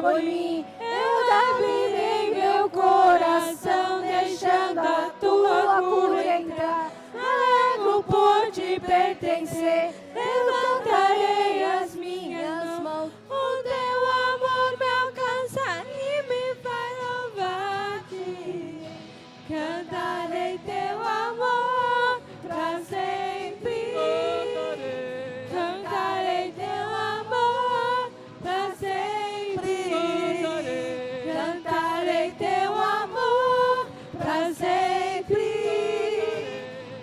por mim. Eu abrirei meu coração, deixando a tua cura entrar. Alegro por te pertencer, levantarei as minhas mãos. O teu amor me alcança e me faz louvar-te. Cantarei teu amor pra sempre. Cantarei teu amor pra sempre. Cantarei teu amor pra sempre.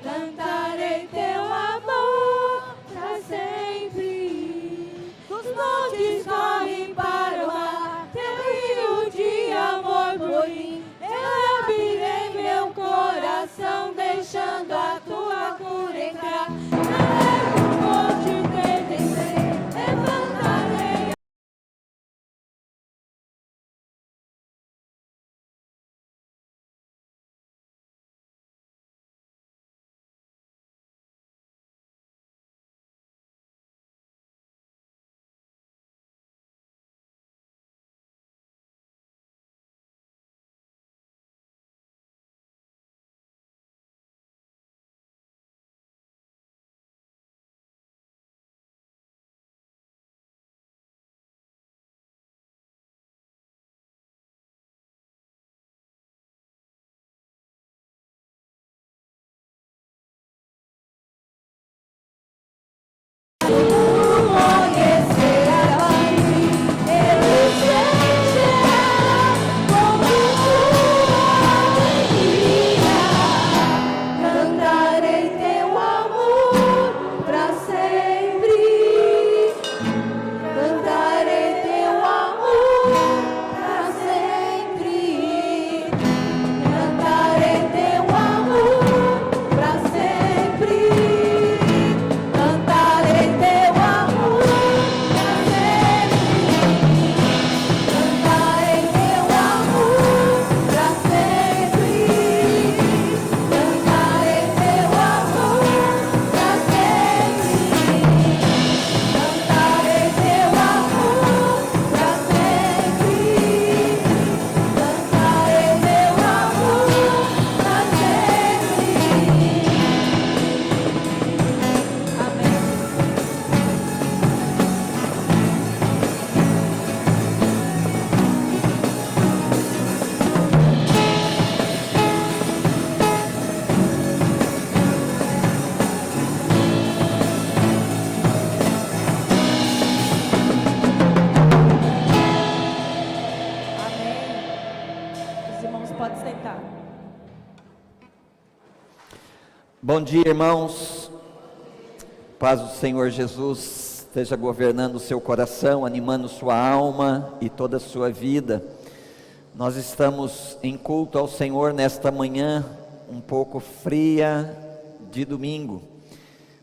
Cantarei teu amor pra sempre. Os montes correm para o mar, teu rio de amor por mim. Eu abrirei meu coração, deixando a tua cura entrar. Alegro por te pertencer, levantarei. Cantarei teu amor pra sempre. Cantarei teu amor pra sempre. Cantarei teu amor pra sempre. Cantarei teu amor pra Bom dia, irmãos. Paz do Senhor Jesus esteja governando o seu coração, animando sua alma e toda a sua vida. Nós estamos em culto ao Senhor nesta manhã, um pouco fria de domingo,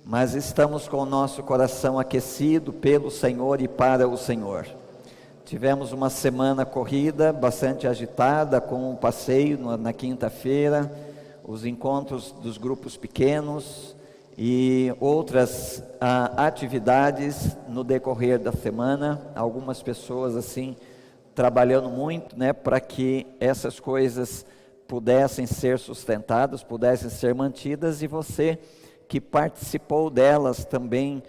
mas estamos com o nosso coração aquecido pelo Senhor e para o Senhor. Tivemos uma semana corrida, bastante agitada, com um passeio na quinta-feira, os encontros dos grupos pequenos e outras atividades no decorrer da semana. Algumas pessoas assim trabalhando muito, para que essas coisas pudessem ser sustentadas, pudessem ser mantidas, e você que participou delas também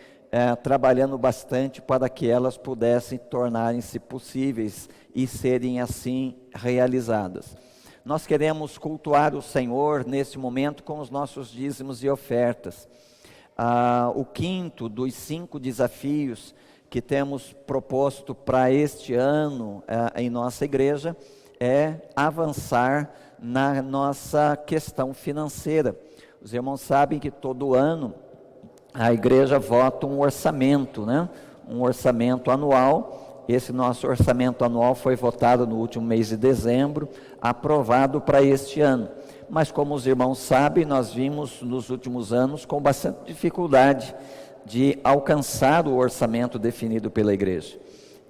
trabalhando bastante para que elas pudessem tornarem-se possíveis e serem assim realizadas. Nós queremos cultuar o Senhor nesse momento com os nossos dízimos e ofertas. O quinto dos 5 desafios que temos proposto para este ano em nossa igreja é avançar na nossa questão financeira. Os irmãos sabem que todo ano a igreja vota um orçamento, um orçamento anual. Esse nosso orçamento anual foi votado no último mês de dezembro, aprovado para este ano. Mas como os irmãos sabem, nós vimos nos últimos anos com bastante dificuldade de alcançar o orçamento definido pela igreja.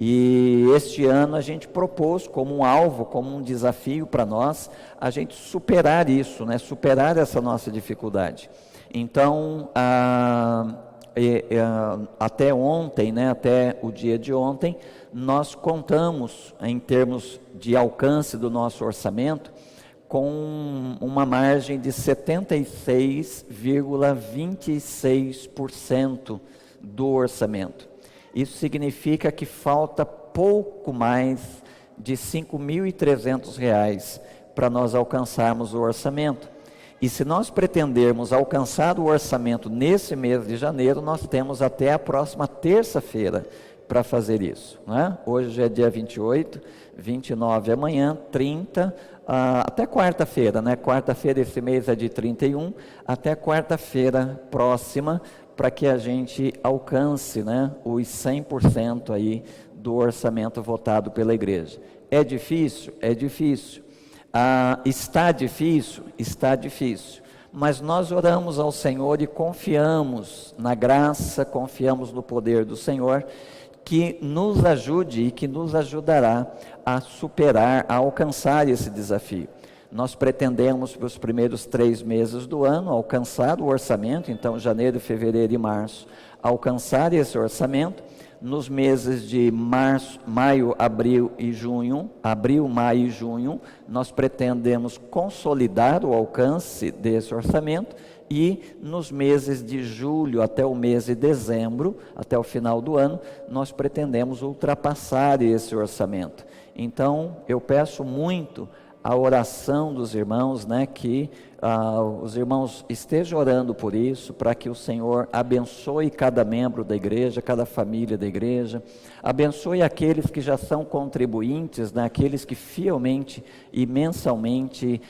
E este ano a gente propôs como um alvo, como um desafio para nós, a gente superar isso, superar essa nossa dificuldade. Então, até ontem, né, até o dia de ontem, nós contamos, em termos de alcance do nosso orçamento, com uma margem de 76,26% do orçamento. Isso significa que falta pouco mais de R$ 5.300 para nós alcançarmos o orçamento. E se nós pretendermos alcançar o orçamento nesse mês de janeiro, nós temos até a próxima terça-feira para fazer isso, né? Hoje já é dia 28, 29 amanhã, 30, até quarta-feira, né? Quarta-feira esse mês é de 31, até quarta-feira próxima, para que a gente alcance, né, os 100% aí do orçamento votado pela igreja. É difícil? É difícil. Está difícil? Está difícil. Mas nós oramos ao Senhor e confiamos na graça, confiamos no poder do Senhor, que nos ajude e que nos ajudará a superar, a alcançar esse desafio. Nós pretendemos para os primeiros 3 meses do ano alcançar o orçamento, então janeiro, fevereiro e março, alcançar esse orçamento. Nos meses de maio, abril, maio e junho, nós pretendemos consolidar o alcance desse orçamento, e nos meses de julho até o mês de dezembro, até o final do ano, nós pretendemos ultrapassar esse orçamento. Então, eu peço muito a oração dos irmãos, né, que os irmãos estejam orando por isso, para que o Senhor abençoe cada membro da igreja, cada família da igreja, abençoe aqueles que já são contribuintes, né, aqueles que fielmente e mensalmente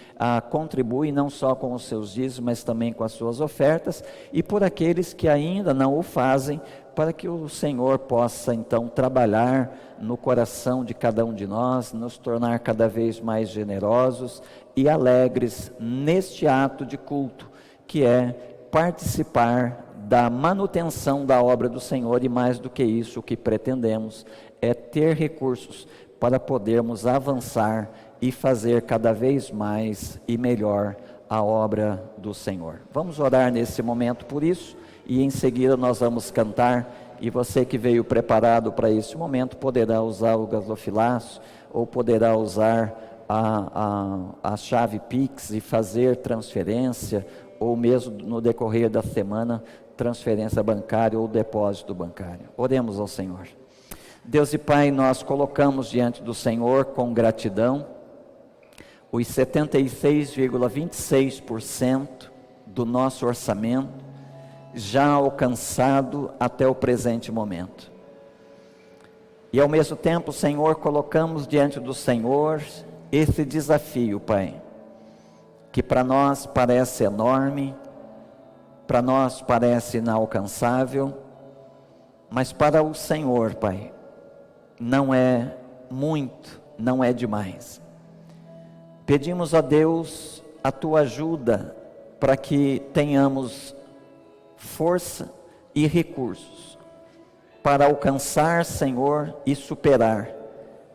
contribuem não só com os seus dízimos, mas também com as suas ofertas, e por aqueles que ainda não o fazem, para que o Senhor possa então trabalhar no coração de cada um de nós, nos tornar cada vez mais generosos e alegres neste ato de culto, que é participar da manutenção da obra do Senhor, e mais do que isso, o que pretendemos é ter recursos para podermos avançar e fazer cada vez mais e melhor a obra do Senhor. Vamos orar nesse momento por isso, e em seguida nós vamos cantar, e você que veio preparado para esse momento poderá usar o gasofilaço, ou poderá usar a chave Pix e fazer transferência, ou mesmo no decorrer da semana, transferência bancária ou depósito bancário. Oremos ao Senhor. Deus e Pai, nós colocamos diante do Senhor com gratidão os 76,26% do nosso orçamento, já alcançado até o presente momento. E ao mesmo tempo, Senhor, colocamos diante do Senhor esse desafio, Pai, que para nós parece enorme, para nós parece inalcançável, mas para o Senhor, Pai, não é muito, não é demais. Pedimos a Deus a Tua ajuda para que tenhamos força e recursos para alcançar, Senhor, e superar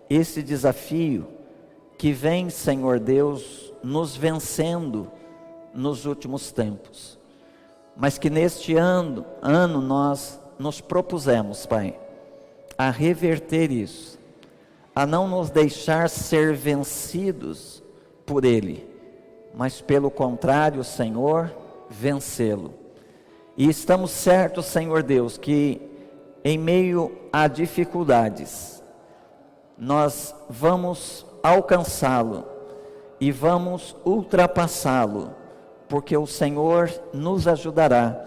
esse desafio que vem, Senhor Deus, nos vencendo nos últimos tempos, mas que neste ano nós nos propusemos, Pai, a reverter isso, a não nos deixar ser vencidos por Ele, mas pelo contrário, Senhor, vencê-lo. E estamos certos, Senhor Deus, que em meio a dificuldades, nós vamos alcançá-lo e vamos ultrapassá-lo, porque o Senhor nos ajudará,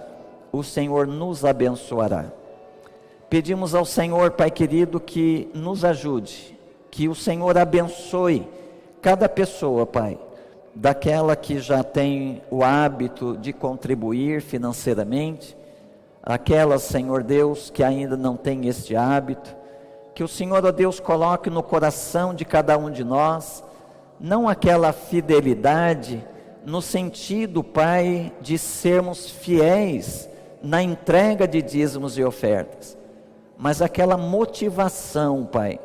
o Senhor nos abençoará. Pedimos ao Senhor, Pai querido, que nos ajude, que o Senhor abençoe cada pessoa, Pai, daquela que já tem o hábito de contribuir financeiramente, aquela, Senhor Deus, que ainda não tem este hábito, que o Senhor, ó Deus, coloque no coração de cada um de nós, não aquela fidelidade, no sentido, Pai, de sermos fiéis na entrega de dízimos e ofertas, mas aquela motivação, Pai,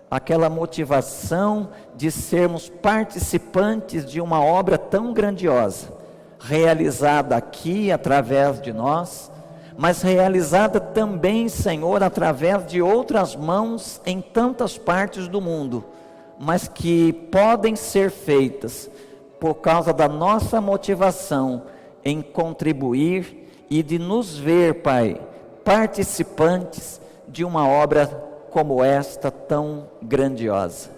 aquela motivação de sermos participantes de uma obra tão grandiosa, realizada aqui através de nós, mas realizada também, Senhor, através de outras mãos em tantas partes do mundo, mas que podem ser feitas por causa da nossa motivação em contribuir e de nos ver, Pai, participantes de uma obra como esta tão grandiosa.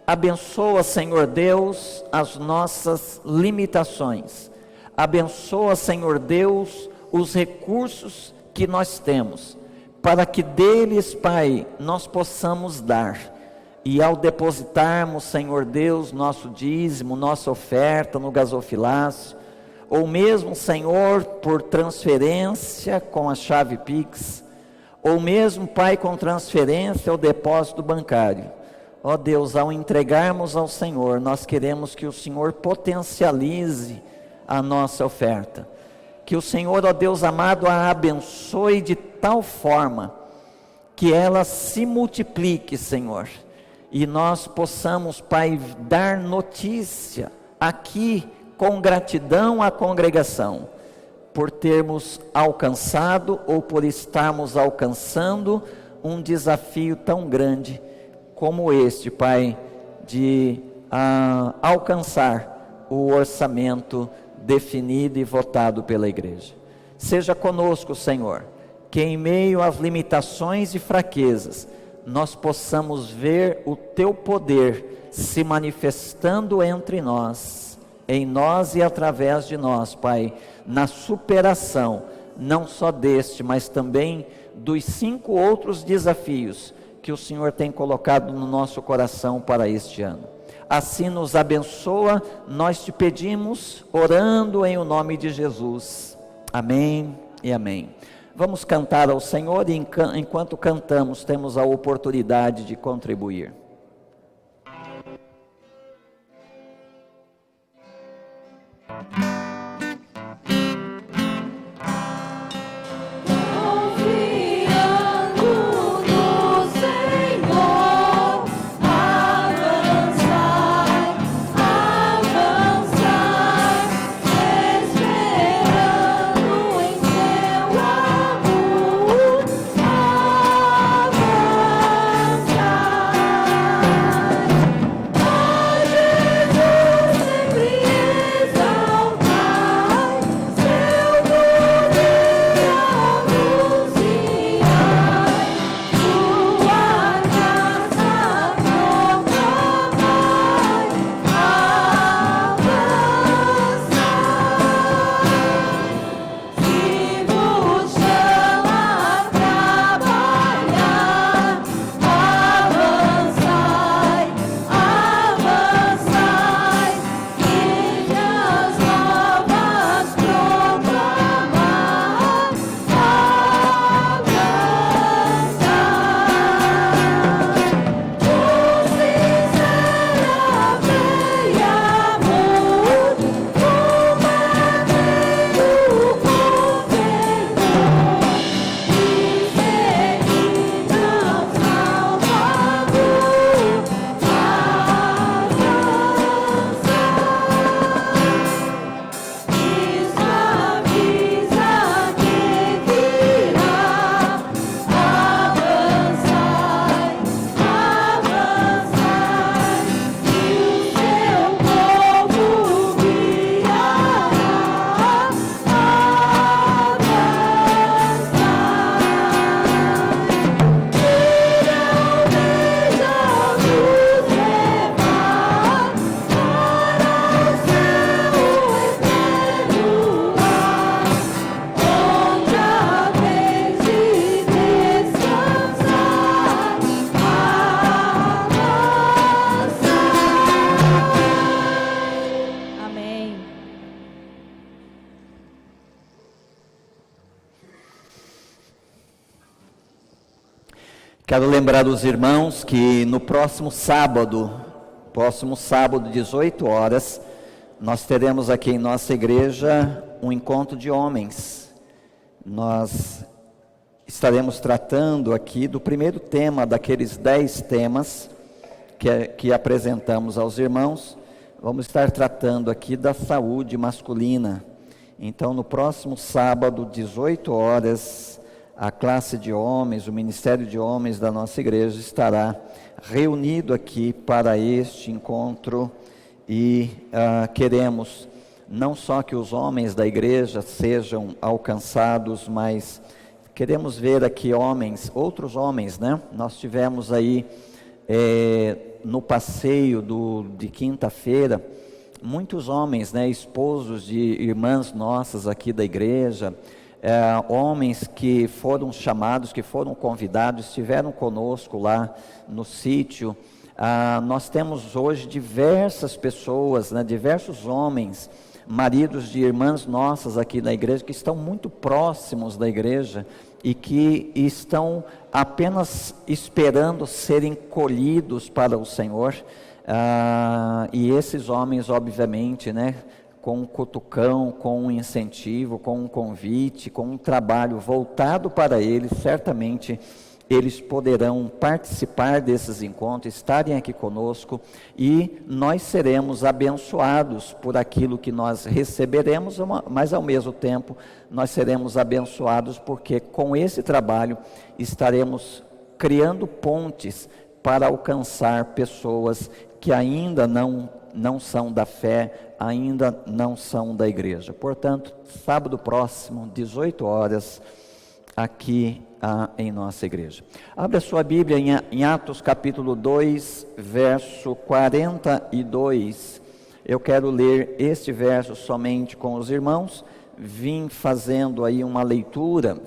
Abençoa, Senhor Deus, as nossas limitações. Abençoa, Senhor Deus, os recursos que nós temos, para que deles, Pai, nós possamos dar. E ao depositarmos, Senhor Deus, nosso dízimo, nossa oferta no gasofilácio, ou mesmo, Senhor, por transferência com a chave Pix, ou mesmo, Pai, com transferência ao depósito bancário. Ó Deus, ao entregarmos ao Senhor, nós queremos que o Senhor potencialize a nossa oferta. Que o Senhor, ó Deus amado, a abençoe de tal forma que ela se multiplique, Senhor. E nós possamos, Pai, dar notícia aqui com gratidão à congregação, por termos alcançado ou por estarmos alcançando um desafio tão grande como este, Pai, de alcançar o orçamento definido e votado pela igreja. Seja conosco, Senhor, que em meio às limitações e fraquezas, nós possamos ver o Teu poder se manifestando entre nós, em nós e através de nós, Pai, na superação, não só deste, mas também dos 5 outros desafios que o Senhor tem colocado no nosso coração para este ano. Assim nos abençoa, nós te pedimos, orando em o nome de Jesus. Amém e amém. Vamos cantar ao Senhor e enquanto cantamos temos a oportunidade de contribuir. Quero lembrar os irmãos que no próximo sábado, 18 horas, nós teremos aqui em nossa igreja um encontro de homens. Nós estaremos tratando aqui do primeiro tema daqueles 10 temas que apresentamos aos irmãos. Vamos estar tratando aqui da saúde masculina. Então, no próximo sábado, 18 horas, a classe de homens, o ministério de homens da nossa igreja estará reunido aqui para este encontro e queremos não só que os homens da igreja sejam alcançados, mas queremos ver aqui outros homens, né? Nós tivemos aí no passeio de quinta-feira, muitos homens, né, esposos de irmãs nossas aqui da igreja, homens que foram chamados, que foram convidados, estiveram conosco lá no sítio. Nós temos hoje diversas pessoas, né, diversos homens, maridos de irmãs nossas aqui da igreja, que estão muito próximos da igreja e que estão apenas esperando serem colhidos para o Senhor. E esses homens, obviamente, né, com um cutucão, com um incentivo, com um convite, com um trabalho voltado para eles, certamente eles poderão participar desses encontros, estarem aqui conosco, e nós seremos abençoados por aquilo que nós receberemos, mas ao mesmo tempo nós seremos abençoados porque com esse trabalho estaremos criando pontes para alcançar pessoas que ainda não são da fé, ainda não são da igreja. Portanto, sábado próximo, 18 horas, aqui em nossa igreja. Abra sua Bíblia em Atos capítulo 2, verso 42. Eu quero ler este verso somente com os irmãos. Venho fazendo uma leitura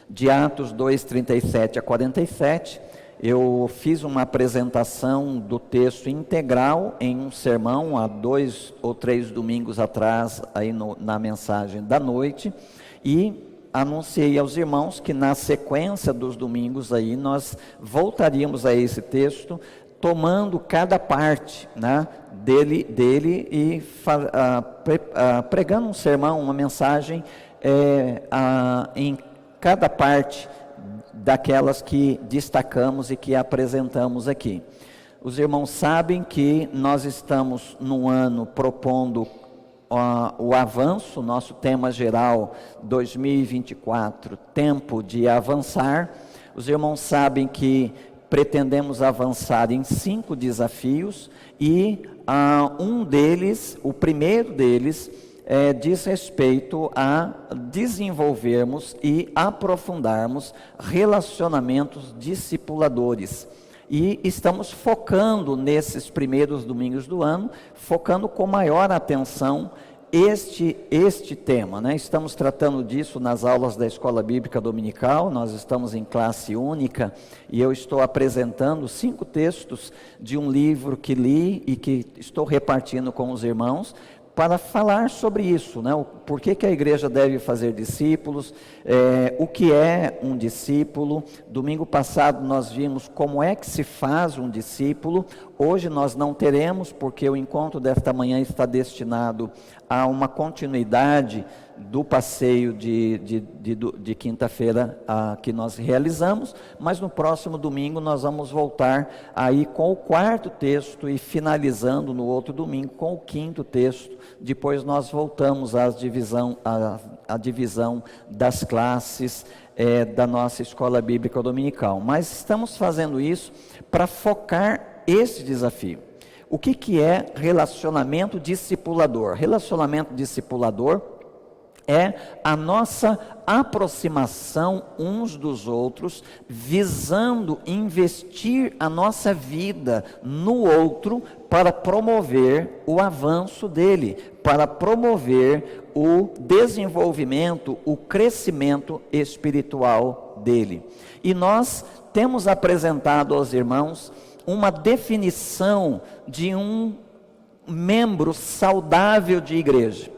de Atos 2, 37 a 47. Eu fiz uma apresentação do texto integral em um sermão há 2 ou 3 domingos atrás, aí na mensagem da noite, e anunciei aos irmãos que na sequência dos domingos aí nós voltaríamos a esse texto, tomando cada parte, né, dele e pregando um sermão, uma mensagem em cada parte daquelas que destacamos e que apresentamos aqui. Os irmãos sabem que nós estamos num ano propondo o avanço, nosso tema geral 2024, tempo de avançar. Os irmãos sabem que pretendemos avançar em 5 desafios e o primeiro deles diz respeito a desenvolvermos e aprofundarmos relacionamentos discipuladores. E estamos focando nesses primeiros domingos do ano, focando com maior atenção este tema, né? Estamos tratando disso nas aulas da Escola Bíblica Dominical. Nós estamos em classe única e eu estou apresentando 5 textos de um livro que li e que estou repartindo com os irmãos, para falar sobre isso, né? Por que a igreja deve fazer discípulos, o que é um discípulo. Domingo passado nós vimos como é que se faz um discípulo. Hoje nós não teremos, porque o encontro desta manhã está destinado a uma continuidade do passeio de quinta-feira que nós realizamos, mas no próximo domingo nós vamos voltar aí com o 4º texto e finalizando no outro domingo com o 5º texto. Depois nós voltamos à divisão das classes da nossa Escola Bíblica Dominical, mas estamos fazendo isso para focar esse desafio. O que é relacionamento discipulador? Relacionamento discipulador é a nossa aproximação uns dos outros, visando investir a nossa vida no outro para promover o avanço dele, para promover o desenvolvimento, o crescimento espiritual dele. E nós temos apresentado aos irmãos uma definição de um membro saudável de igreja.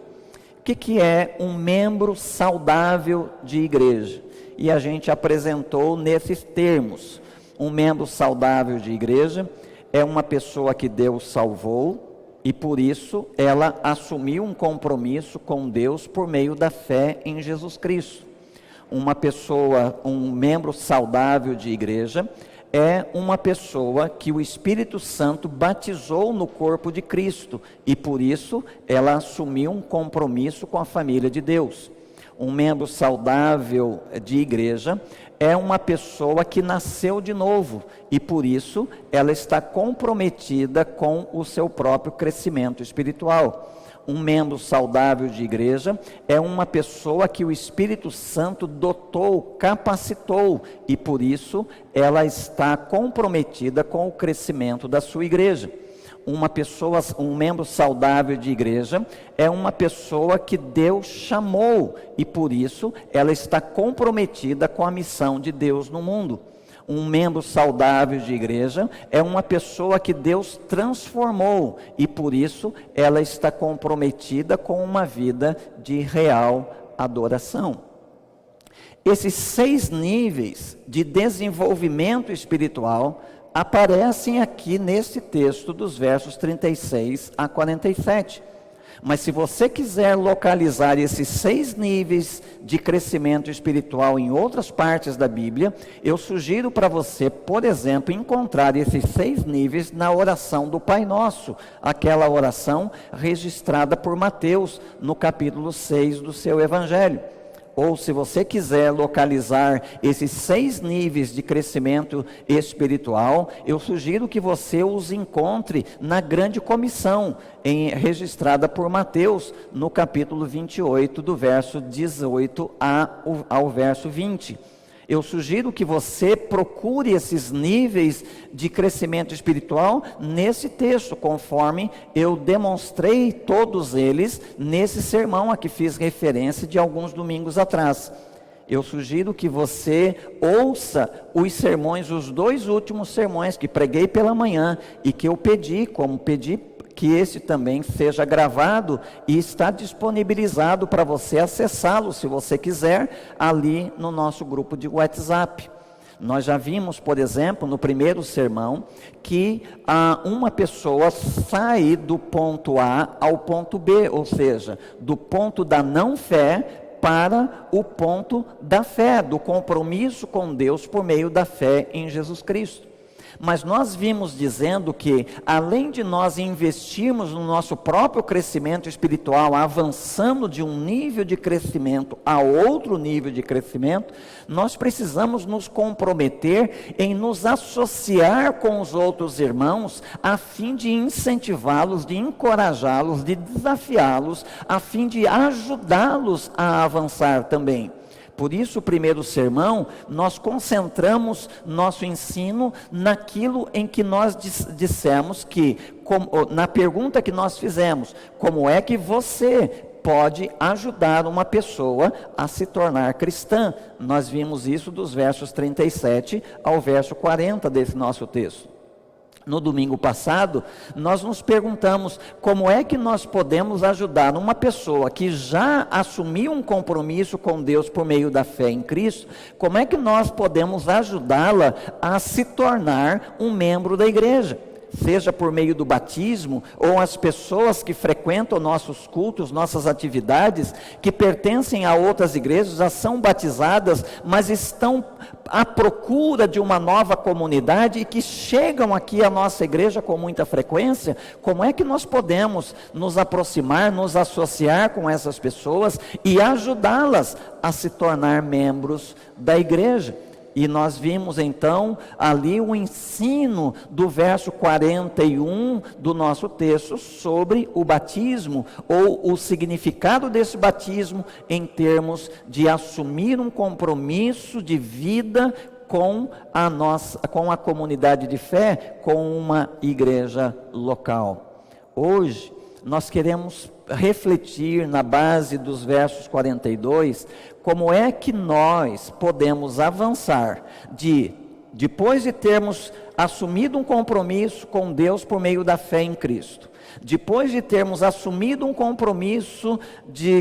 O que é um membro saudável de igreja? E a gente apresentou nesses termos. Um membro saudável de igreja é uma pessoa que Deus salvou e por isso ela assumiu um compromisso com Deus por meio da fé em Jesus Cristo. Um membro saudável de igreja é uma pessoa que o Espírito Santo batizou no corpo de Cristo e por isso ela assumiu um compromisso com a família de Deus. Um membro saudável de igreja é uma pessoa que nasceu de novo e por isso ela está comprometida com o seu próprio crescimento espiritual. Um membro saudável de igreja é uma pessoa que o Espírito Santo dotou, capacitou, e por isso ela está comprometida com o crescimento da sua igreja. Um membro saudável de igreja é uma pessoa que Deus chamou, e por isso ela está comprometida com a missão de Deus no mundo. Um membro saudável de igreja é uma pessoa que Deus transformou e por isso ela está comprometida com uma vida de real adoração. Esses 6 níveis de desenvolvimento espiritual aparecem aqui nesse texto dos versos 36 a 47. Mas se você quiser localizar esses 6 níveis de crescimento espiritual em outras partes da Bíblia, eu sugiro para você, por exemplo, encontrar esses 6 níveis na oração do Pai Nosso, aquela oração registrada por Mateus no capítulo 6 do seu Evangelho. Ou se você quiser localizar esses 6 níveis de crescimento espiritual, eu sugiro que você os encontre na grande comissão, registrada por Mateus, no capítulo 28, do verso 18 ao verso 20. Eu sugiro que você procure esses níveis de crescimento espiritual nesse texto, conforme eu demonstrei todos eles nesse sermão a que fiz referência de alguns domingos atrás. Eu sugiro que você ouça os sermões, os 2 últimos sermões que preguei pela manhã e que eu pedi que esse também seja gravado e está disponibilizado para você acessá-lo, se você quiser, ali no nosso grupo de WhatsApp. Nós já vimos, por exemplo, no primeiro sermão, que uma pessoa sai do ponto A ao ponto B, ou seja, do ponto da não fé para o ponto da fé, do compromisso com Deus por meio da fé em Jesus Cristo. Mas nós vimos dizendo que, além de nós investirmos no nosso próprio crescimento espiritual, avançando de um nível de crescimento a outro nível de crescimento, nós precisamos nos comprometer em nos associar com os outros irmãos, a fim de incentivá-los, de encorajá-los, de desafiá-los, a fim de ajudá-los a avançar também. Por isso, o primeiro sermão, nós concentramos nosso ensino naquilo em que nós dissemos que, na pergunta que nós fizemos, como é que você pode ajudar uma pessoa a se tornar cristã? Nós vimos isso dos versos 37 ao verso 40 desse nosso texto. No domingo passado, nós nos perguntamos como é que nós podemos ajudar uma pessoa que já assumiu um compromisso com Deus por meio da fé em Cristo, como é que nós podemos ajudá-la a se tornar um membro da igreja? Seja por meio do batismo, ou as pessoas que frequentam nossos cultos, nossas atividades, que pertencem a outras igrejas, já são batizadas, mas estão à procura de uma nova comunidade e que chegam aqui à nossa igreja com muita frequência. Como é que nós podemos nos aproximar, nos associar com essas pessoas e ajudá-las a se tornar membros da igreja? E nós vimos então ali o ensino do verso 41 do nosso texto sobre o batismo, ou o significado desse batismo em termos de assumir um compromisso de vida com a comunidade de fé, com uma igreja local. Hoje nós queremos refletir na base dos versos 42, como é que nós podemos avançar depois de termos assumido um compromisso com Deus por meio da fé em Cristo, depois de termos assumido um compromisso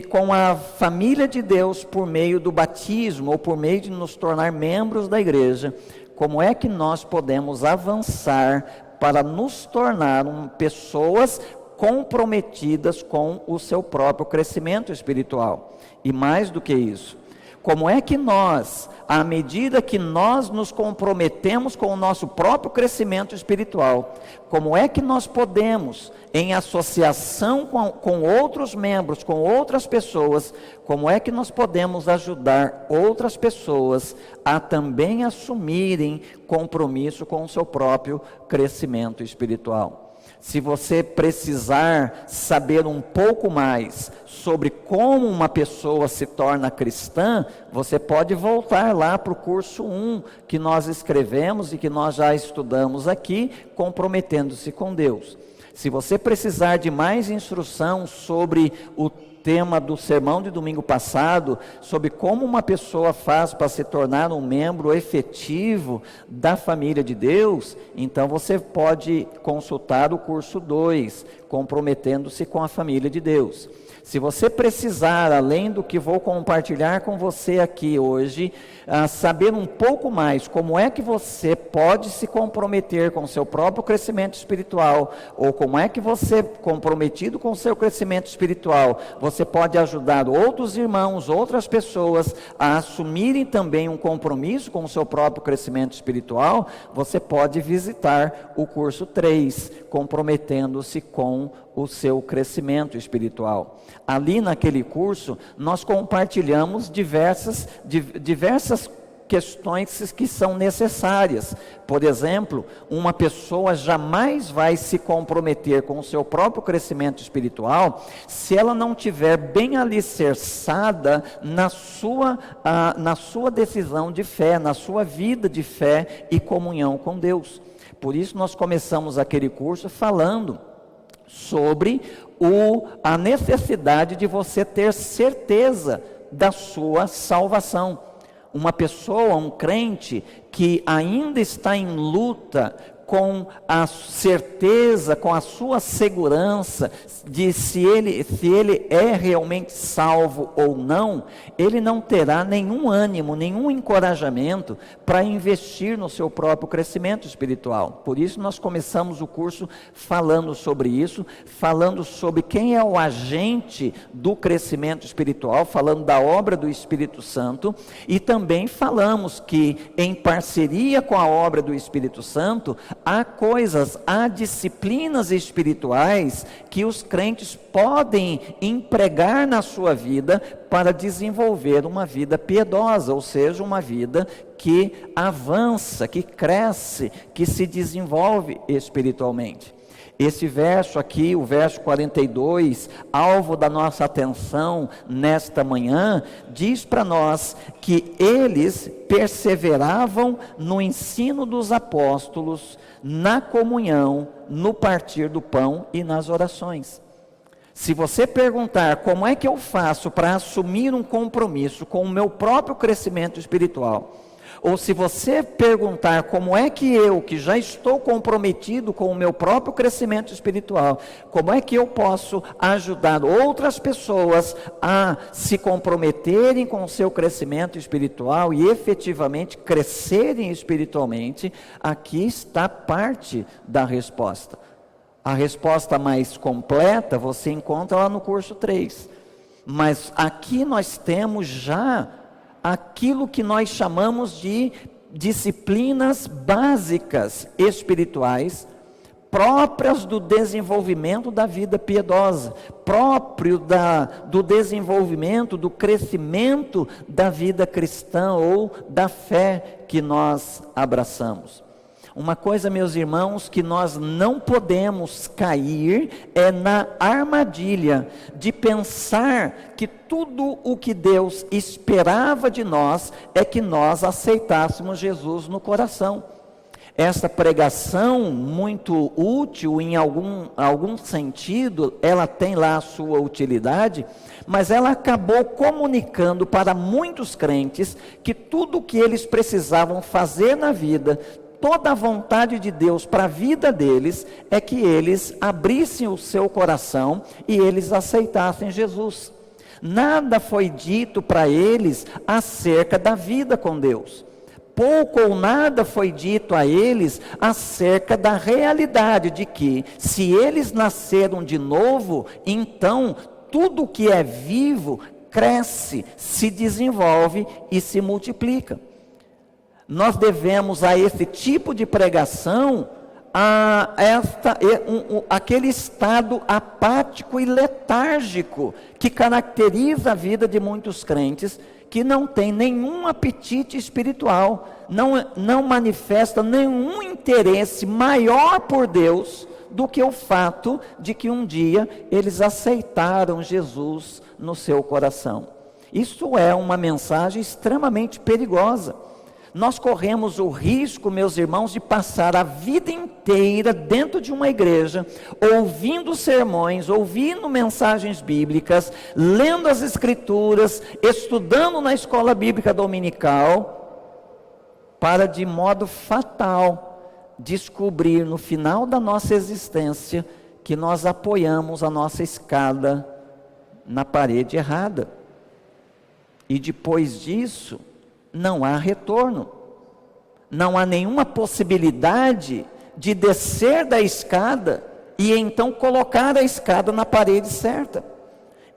com a família de Deus por meio do batismo, ou por meio de nos tornar membros da igreja, como é que nós podemos avançar para nos tornar pessoas comprometidas com o seu próprio crescimento espiritual? E mais do que isso, Como é que nós, à medida que nós nos comprometemos com o nosso próprio crescimento espiritual, como é que nós podemos, em associação com outros membros, com outras pessoas, como é que nós podemos ajudar outras pessoas a também assumirem compromisso com o seu próprio crescimento espiritual? Se você precisar saber um pouco mais sobre como uma pessoa se torna cristã, você pode voltar lá para o curso 1 que nós escrevemos e que nós já estudamos aqui, comprometendo-se com Deus. Se você precisar de mais instrução sobre o tema do sermão de domingo passado, sobre como uma pessoa faz para se tornar um membro efetivo da família de Deus, então você pode consultar o curso 2, comprometendo-se com a família de Deus. Se você precisar, além do que vou compartilhar com você aqui hoje, saber um pouco mais como é que você pode se comprometer com o seu próprio crescimento espiritual, ou como é que você, comprometido com o seu crescimento espiritual, você pode ajudar outros irmãos, outras pessoas a assumirem também um compromisso com o seu próprio crescimento espiritual, você pode visitar o curso 3, comprometendo-se com o seu crescimento espiritual. Ali naquele curso, nós compartilhamos diversas questões que são necessárias. Por exemplo, uma pessoa jamais vai se comprometer com o seu próprio crescimento espiritual se ela não tiver bem alicerçada na sua decisão de fé, na sua vida de fé e comunhão com Deus. Por isso nós começamos aquele curso falando sobre a necessidade de você ter certeza da sua salvação. Uma pessoa, um crente que ainda está em luta com a certeza, com a sua segurança de se ele é realmente salvo ou não, ele não terá nenhum ânimo, nenhum encorajamento para investir no seu próprio crescimento espiritual. Por isso nós começamos o curso falando sobre isso, falando sobre quem é o agente do crescimento espiritual, falando da obra do Espírito Santo, e também falamos que em parceria com a obra do Espírito Santo, há disciplinas espirituais que os crentes podem empregar na sua vida para desenvolver uma vida piedosa, ou seja, uma vida que avança, que cresce, que se desenvolve espiritualmente. Esse verso aqui, o verso 42, alvo da nossa atenção nesta manhã, diz para nós que eles perseveravam no ensino dos apóstolos, na comunhão, no partir do pão e nas orações. Se você perguntar como é que eu faço para assumir um compromisso com o meu próprio crescimento espiritual, ou se você perguntar como é que eu, que já estou comprometido com o meu próprio crescimento espiritual, como é que eu posso ajudar outras pessoas a se comprometerem com o seu crescimento espiritual e efetivamente crescerem espiritualmente, aqui está parte da resposta. A resposta mais completa você encontra lá no curso 3. Mas aqui nós temos já aquilo que nós chamamos de disciplinas básicas espirituais, próprias do desenvolvimento da vida piedosa, próprio do desenvolvimento, do crescimento da vida cristã ou da fé que nós abraçamos. Uma coisa, meus irmãos, que nós não podemos cair é na armadilha de pensar que tudo o que Deus esperava de nós é que nós aceitássemos Jesus no coração. Essa pregação, muito útil em algum sentido, ela tem lá a sua utilidade, mas ela acabou comunicando para muitos crentes que tudo o que eles precisavam fazer na vida, toda a vontade de Deus para a vida deles, é que eles abrissem o seu coração e eles aceitassem Jesus. Nada foi dito para eles acerca da vida com Deus. Pouco ou nada foi dito a eles acerca da realidade de que, se eles nasceram de novo, então tudo que é vivo cresce, se desenvolve e se multiplica. Nós devemos a esse tipo de pregação aquele estado apático e letárgico que caracteriza a vida de muitos crentes que não tem nenhum apetite espiritual, não manifesta nenhum interesse maior por Deus do que o fato de que um dia eles aceitaram Jesus no seu coração. Isso é uma mensagem extremamente perigosa. Nós corremos o risco, meus irmãos, de passar a vida inteira dentro de uma igreja, ouvindo sermões, ouvindo mensagens bíblicas, lendo as escrituras, estudando na escola bíblica dominical, para de modo fatal descobrir no final da nossa existência que nós apoiamos a nossa escada na parede errada. E depois disso, não há retorno, não há nenhuma possibilidade de descer da escada e então colocar a escada na parede certa.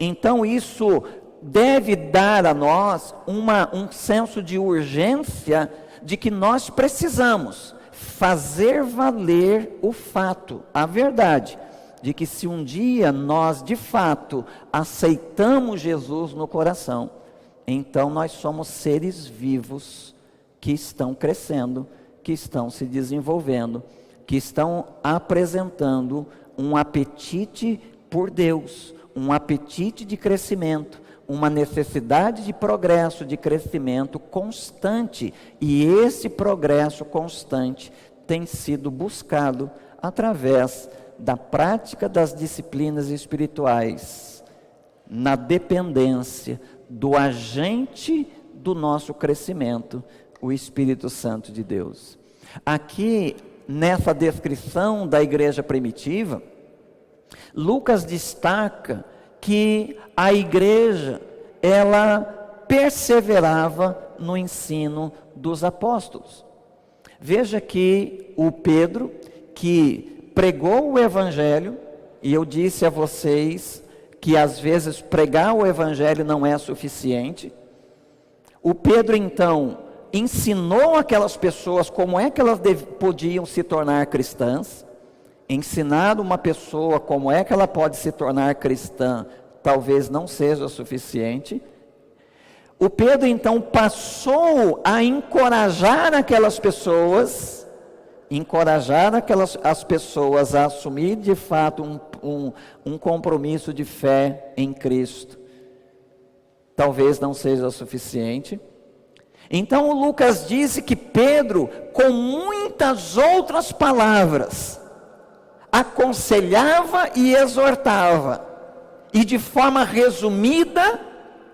Então isso deve dar a nós um senso de urgência de que nós precisamos fazer valer o fato, a verdade, de que se um dia nós de fato aceitamos Jesus no coração, então nós somos seres vivos que estão crescendo, que estão se desenvolvendo, que estão apresentando um apetite por Deus, um apetite de crescimento, uma necessidade de progresso, de crescimento constante. E esse progresso constante tem sido buscado através da prática das disciplinas espirituais, na dependência do agente do nosso crescimento, o Espírito Santo de Deus. Aqui, nessa descrição da igreja primitiva, Lucas destaca que a igreja, ela perseverava no ensino dos apóstolos. Veja que o Pedro, que pregou o evangelho, e eu disse a vocês que às vezes pregar o evangelho não é suficiente. O Pedro então ensinou aquelas pessoas como é que elas podiam se tornar cristãs. Ensinar uma pessoa como é que ela pode se tornar cristã talvez não seja suficiente. O Pedro então passou a encorajar aquelas pessoas, as pessoas a assumir de fato um compromisso de fé em Cristo. Talvez não seja suficiente. Então o Lucas disse que Pedro, com muitas outras palavras, aconselhava e exortava, e de forma resumida,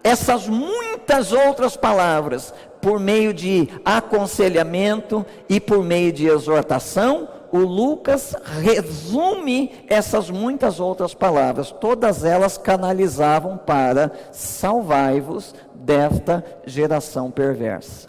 essas muitas outras palavras, por meio de aconselhamento e por meio de exortação, o Lucas resume essas muitas outras palavras, todas elas canalizavam para salvai-vos desta geração perversa.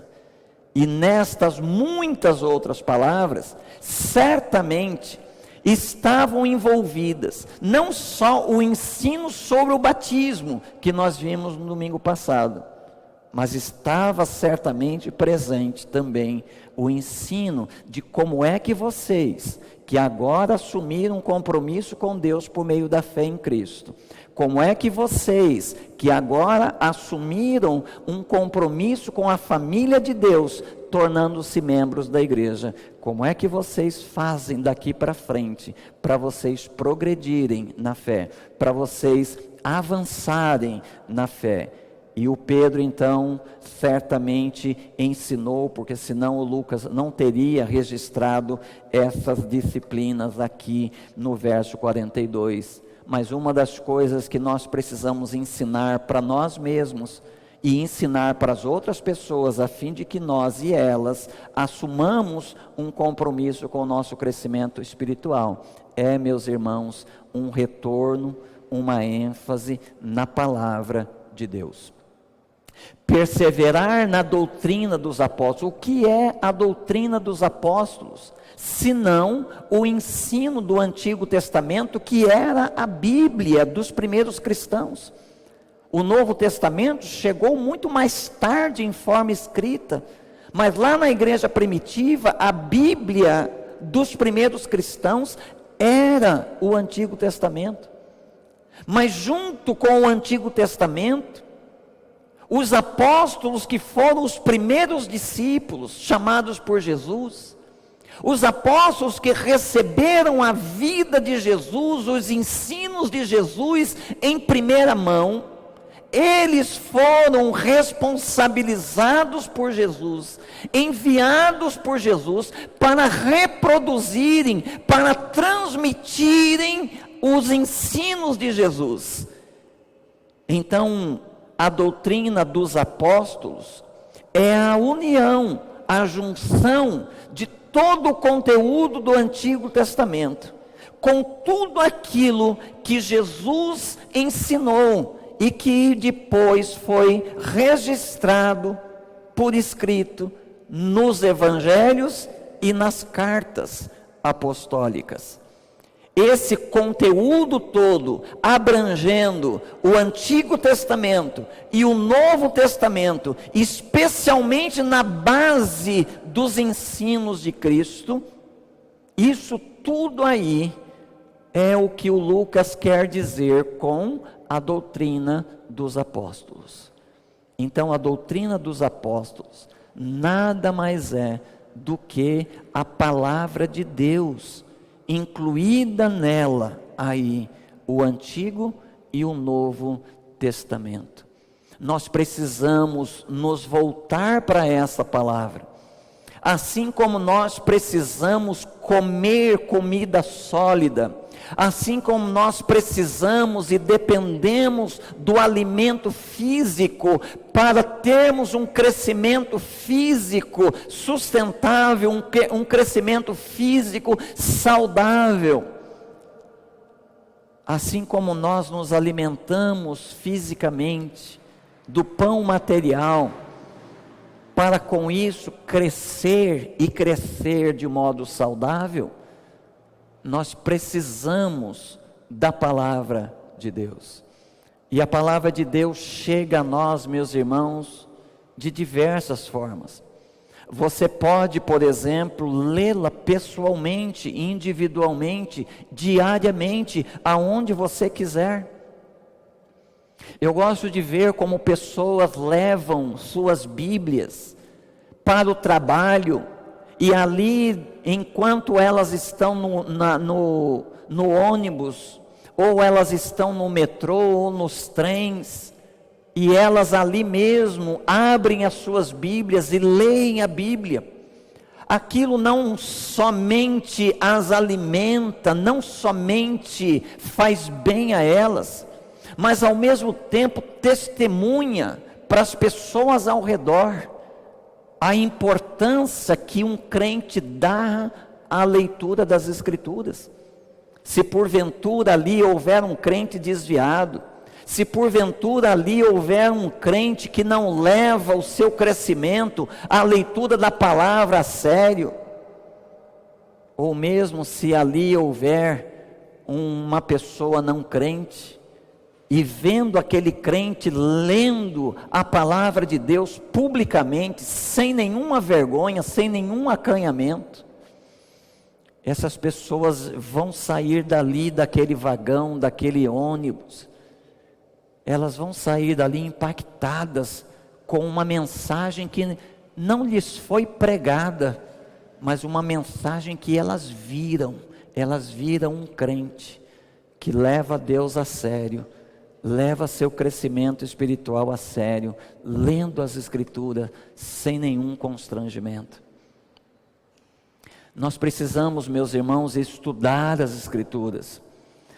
E nestas muitas outras palavras, certamente estavam envolvidas não só o ensino sobre o batismo, que nós vimos no domingo passado, mas estava certamente presente também o ensino de como é que vocês, que agora assumiram um compromisso com Deus por meio da fé em Cristo, como é que vocês, que agora assumiram um compromisso com a família de Deus, tornando-se membros da igreja, como é que vocês fazem daqui para frente, para vocês progredirem na fé, para vocês avançarem na fé. E o Pedro então certamente ensinou, porque senão o Lucas não teria registrado essas disciplinas aqui no verso 42. Mas uma das coisas que nós precisamos ensinar para nós mesmos e ensinar para as outras pessoas, a fim de que nós e elas assumamos um compromisso com o nosso crescimento espiritual, é, meus irmãos, um retorno, uma ênfase na palavra de Deus. Perseverar na doutrina dos apóstolos. O que é a doutrina dos apóstolos? Senão o ensino do Antigo Testamento, que era a Bíblia dos primeiros cristãos. O Novo Testamento chegou muito mais tarde em forma escrita, mas lá na igreja primitiva, a Bíblia dos primeiros cristãos era o Antigo Testamento. Mas junto com o Antigo Testamento, os apóstolos que foram os primeiros discípulos chamados por Jesus, os apóstolos que receberam a vida de Jesus, os ensinos de Jesus em primeira mão, eles foram responsabilizados por Jesus, enviados por Jesus para reproduzirem, para transmitirem os ensinos de Jesus. Então, a doutrina dos apóstolos é a união, a junção de todo o conteúdo do Antigo Testamento, com tudo aquilo que Jesus ensinou e que depois foi registrado por escrito nos evangelhos e nas cartas apostólicas. Esse conteúdo todo, abrangendo o Antigo Testamento e o Novo Testamento, especialmente na base dos ensinos de Cristo, isso tudo aí é o que o Lucas quer dizer com a doutrina dos apóstolos. Então, a doutrina dos apóstolos nada mais é do que a palavra de Deus, incluída nela aí o Antigo e o Novo Testamento. Nós precisamos nos voltar para essa palavra, assim como nós precisamos comer comida sólida, assim como nós precisamos e dependemos do alimento físico para termos um crescimento físico sustentável, um crescimento físico saudável. Assim como nós nos alimentamos fisicamente do pão material, para com isso crescer e crescer de modo saudável, nós precisamos da palavra de Deus. E a palavra de Deus chega a nós, meus irmãos, de diversas formas. Você pode, por exemplo, lê-la pessoalmente, individualmente, diariamente, aonde você quiser. Eu gosto de ver como pessoas levam suas Bíblias para o trabalho, e ali, enquanto elas estão no ônibus, ou elas estão no metrô, ou nos trens, e elas ali mesmo abrem as suas Bíblias e leem a Bíblia. Aquilo não somente as alimenta, não somente faz bem a elas, mas ao mesmo tempo testemunha para as pessoas ao redor a importância que um crente dá à leitura das Escrituras. Se porventura ali houver um crente desviado, se porventura ali houver um crente que não leva o seu crescimento, a leitura da palavra a sério, ou mesmo se ali houver uma pessoa não crente, e vendo aquele crente lendo a palavra de Deus publicamente, sem nenhuma vergonha, sem nenhum acanhamento, essas pessoas vão sair dali, daquele vagão, daquele ônibus, elas vão sair dali impactadas com uma mensagem que não lhes foi pregada, mas uma mensagem que elas viram um crente que leva Deus a sério, leva seu crescimento espiritual a sério, lendo as Escrituras sem nenhum constrangimento. Nós precisamos, meus irmãos, estudar as Escrituras.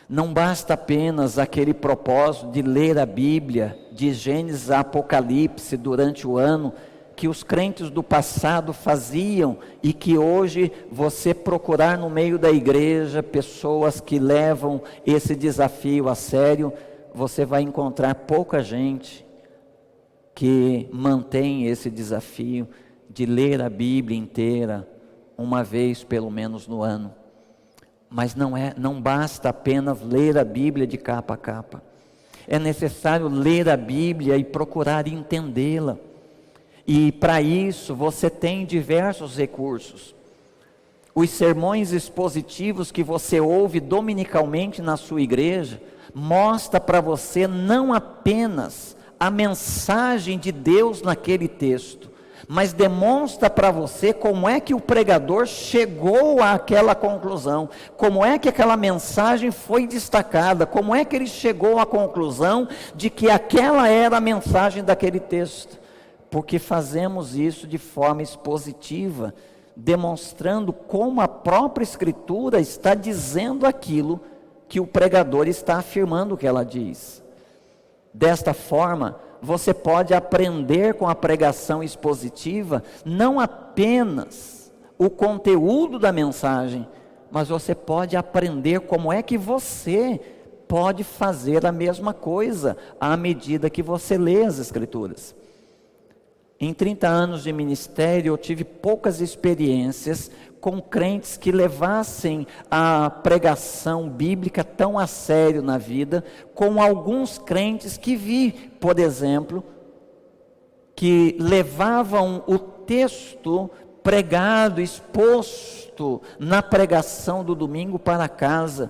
Não basta apenas aquele propósito de ler a Bíblia, de Gênesis a Apocalipse durante o ano, que os crentes do passado faziam, e que hoje você procurar no meio da igreja pessoas que levam esse desafio a sério, você vai encontrar pouca gente que mantém esse desafio de ler a Bíblia inteira uma vez pelo menos no ano. Mas não basta apenas ler a Bíblia de capa a capa. é necessário ler a Bíblia e procurar entendê-la. E para isso você tem diversos recursos. Os sermões expositivos que você ouve dominicalmente na sua igreja, mostra para você não apenas a mensagem de Deus naquele texto, mas demonstra para você como é que o pregador chegou àquela conclusão, como é que aquela mensagem foi destacada, como é que ele chegou à conclusão de que aquela era a mensagem daquele texto, porque fazemos isso de forma expositiva, demonstrando como a própria Escritura está dizendo aquilo que o pregador está afirmando que ela diz. Desta forma, você pode aprender com a pregação expositiva, não apenas o conteúdo da mensagem, mas você pode aprender como é que você pode fazer a mesma coisa, à medida que você lê as Escrituras. Em 30 anos de ministério, eu tive poucas experiências com crentes que levassem a pregação bíblica tão a sério na vida, com alguns crentes que vi, por exemplo, que levavam o texto pregado, exposto na pregação do domingo para casa,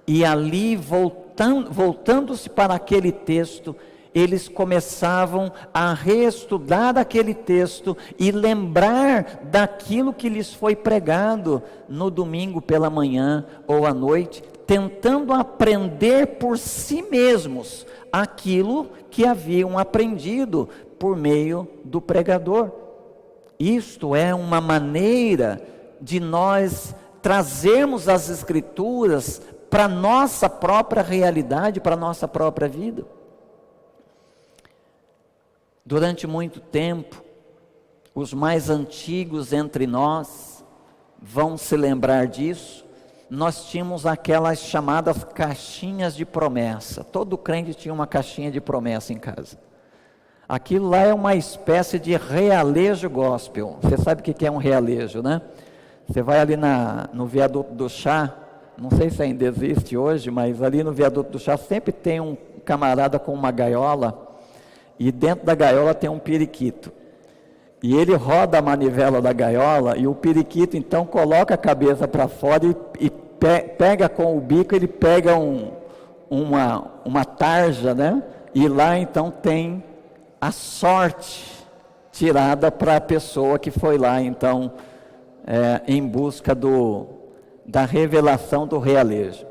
e ali voltando-se para aquele texto, eles começavam a reestudar aquele texto e lembrar daquilo que lhes foi pregado no domingo pela manhã ou à noite, tentando aprender por si mesmos aquilo que haviam aprendido por meio do pregador. Isto é uma maneira de nós trazermos as Escrituras para a nossa própria realidade, para a nossa própria vida. Durante muito tempo, os mais antigos entre nós vão se lembrar disso. Nós tínhamos aquelas chamadas caixinhas de promessa. Todo crente tinha uma caixinha de promessa em casa. Aquilo lá é uma espécie de realejo gospel. Você sabe o que é um realejo, né? Você vai ali no viaduto do chá, não sei se ainda existe hoje, mas ali no viaduto do chá sempre tem um camarada com uma gaiola, e dentro da gaiola tem um periquito, e ele roda a manivela da gaiola, e o periquito então coloca a cabeça para fora e pega com o bico, ele pega uma tarja, né? E lá então tem a sorte tirada para a pessoa que foi lá então em busca da revelação do realejo.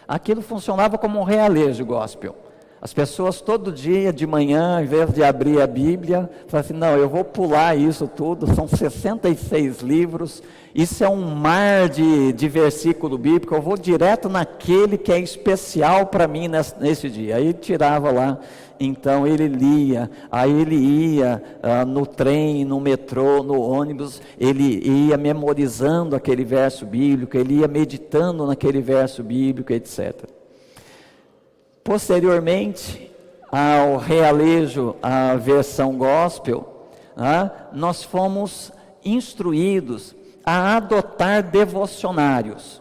Aquilo funcionava como um realejo gospel. As pessoas todo dia de manhã, em vez de abrir a Bíblia, falam assim, não, eu vou pular isso tudo, são 66 livros, isso é um mar de versículo bíblico, eu vou direto naquele que é especial para mim nesse dia. Aí tirava lá, então ele lia, aí ele ia no trem, no metrô, no ônibus, ele ia memorizando aquele verso bíblico, ele ia meditando naquele verso bíblico, etc. Posteriormente ao realejo, a versão gospel, nós fomos instruídos a adotar devocionários.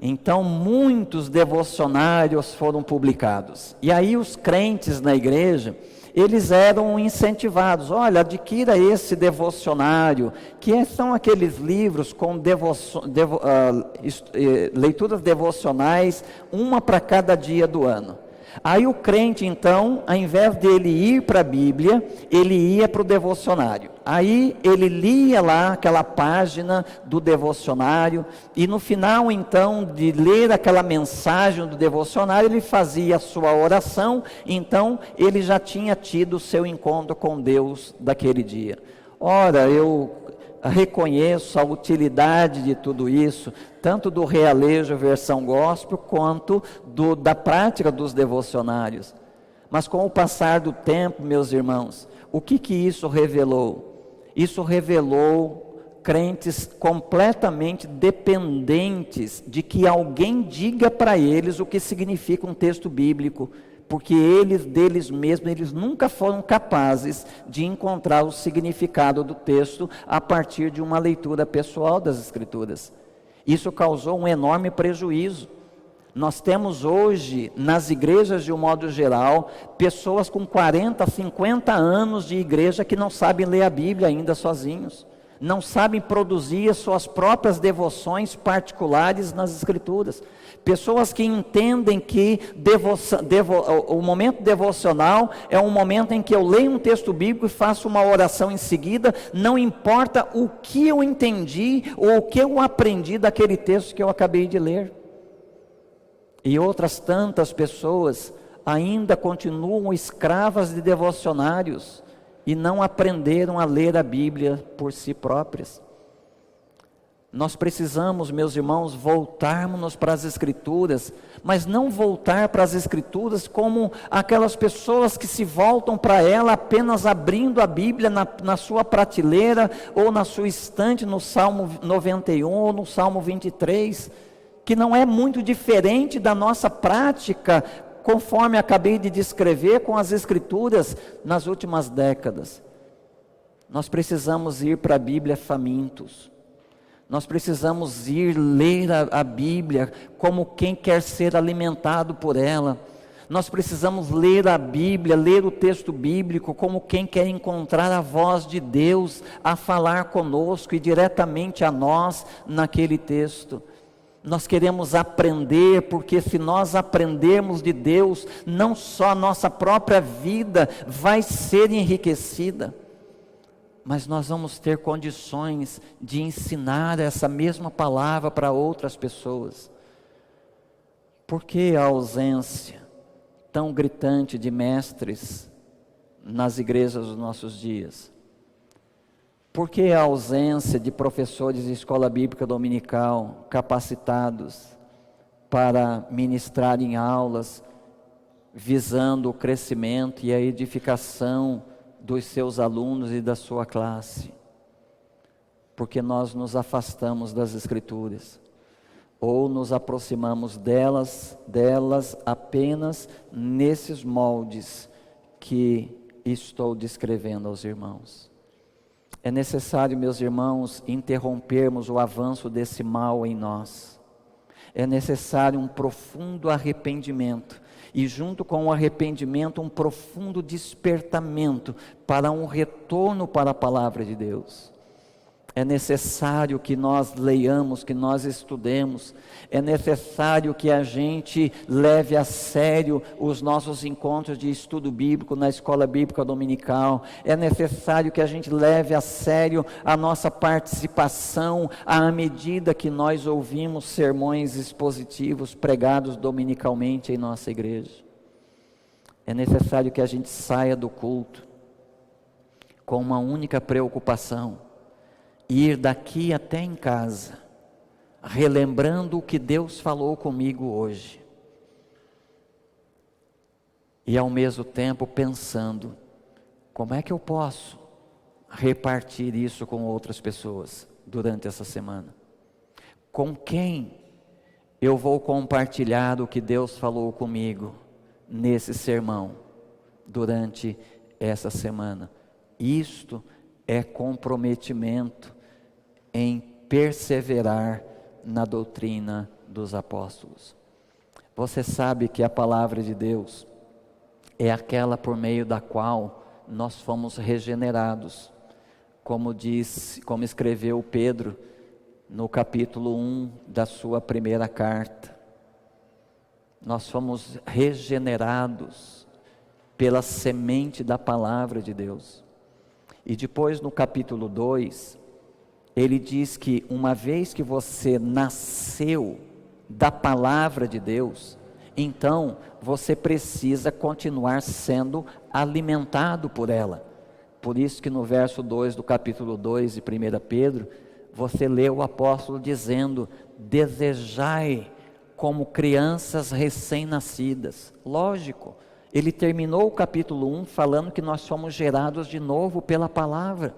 Então muitos devocionários foram publicados, e aí os crentes na igreja, eles eram incentivados, olha, adquira esse devocionário, que são aqueles livros com leituras devocionais, uma para cada dia do ano. Aí o crente então, ao invés de ele ir para a Bíblia, ele ia para o devocionário. Aí ele lia lá aquela página do devocionário, e no final então de ler aquela mensagem do devocionário, ele fazia a sua oração, então ele já tinha tido o seu encontro com Deus daquele dia. Ora, eu reconheço a utilidade de tudo isso, tanto do realejo versão gospel, quanto da prática dos devocionários. Mas com o passar do tempo, meus irmãos, o que isso revelou? Isso revelou crentes completamente dependentes de que alguém diga para eles o que significa um texto bíblico, porque deles mesmos, eles nunca foram capazes de encontrar o significado do texto a partir de uma leitura pessoal das Escrituras. Isso causou um enorme prejuízo. Nós temos hoje, nas igrejas de um modo geral, pessoas com 40, 50 anos de igreja que não sabem ler a Bíblia ainda sozinhos, não sabem produzir as suas próprias devoções particulares nas Escrituras. Pessoas que entendem que o momento devocional é um momento em que eu leio um texto bíblico e faço uma oração em seguida, não importa o que eu entendi ou o que eu aprendi daquele texto que eu acabei de ler. E outras tantas pessoas ainda continuam escravas de devocionários e não aprenderam a ler a Bíblia por si próprias. Nós precisamos, meus irmãos, voltarmos para as Escrituras, mas não voltar para as Escrituras como aquelas pessoas que se voltam para ela apenas abrindo a Bíblia na sua prateleira ou na sua estante no Salmo 91 ou no Salmo 23, que não é muito diferente da nossa prática, conforme acabei de descrever com as Escrituras nas últimas décadas. Nós precisamos ir para a Bíblia famintos. Nós precisamos ir ler a Bíblia como quem quer ser alimentado por ela. Nós precisamos ler a Bíblia, ler o texto bíblico como quem quer encontrar a voz de Deus a falar conosco e diretamente a nós naquele texto. Nós queremos aprender, porque se nós aprendermos de Deus, não só a nossa própria vida vai ser enriquecida, mas nós vamos ter condições de ensinar essa mesma palavra para outras pessoas. Por que a ausência tão gritante de mestres nas igrejas dos nossos dias? Por que a ausência de professores de escola bíblica dominical capacitados para ministrar em aulas, visando o crescimento e a edificação dos seus alunos e da sua classe? Porque nós nos afastamos das Escrituras, ou nos aproximamos delas apenas nesses moldes que estou descrevendo aos irmãos. É necessário, meus irmãos, interrompermos o avanço desse mal em nós. É necessário um profundo arrependimento, e junto com o arrependimento, um profundo despertamento para um retorno para a palavra de Deus. É necessário que nós leiamos, que nós estudemos. É necessário que a gente leve a sério os nossos encontros de estudo bíblico na escola bíblica dominical. É necessário que a gente leve a sério a nossa participação à medida que nós ouvimos sermões expositivos pregados dominicalmente em nossa igreja. É necessário que a gente saia do culto com uma única preocupação: ir daqui até em casa, relembrando o que Deus falou comigo hoje, e ao mesmo tempo pensando, como é que eu posso repartir isso com outras pessoas durante essa semana? Com quem eu vou compartilhar o que Deus falou comigo nesse sermão durante essa semana? Isto é comprometimento em perseverar na doutrina dos apóstolos. Você sabe que a palavra de Deus é aquela por meio da qual nós fomos regenerados, como escreveu Pedro no capítulo 1 da sua primeira carta. Nós fomos regenerados pela semente da palavra de Deus. E depois no capítulo 2, ele diz que uma vez que você nasceu da palavra de Deus, então você precisa continuar sendo alimentado por ela. Por isso que no verso 2 do capítulo 2 de 1 Pedro, você lê o apóstolo dizendo: desejai como crianças recém-nascidas. Lógico, ele terminou o capítulo 1 falando que nós somos gerados de novo pela palavra.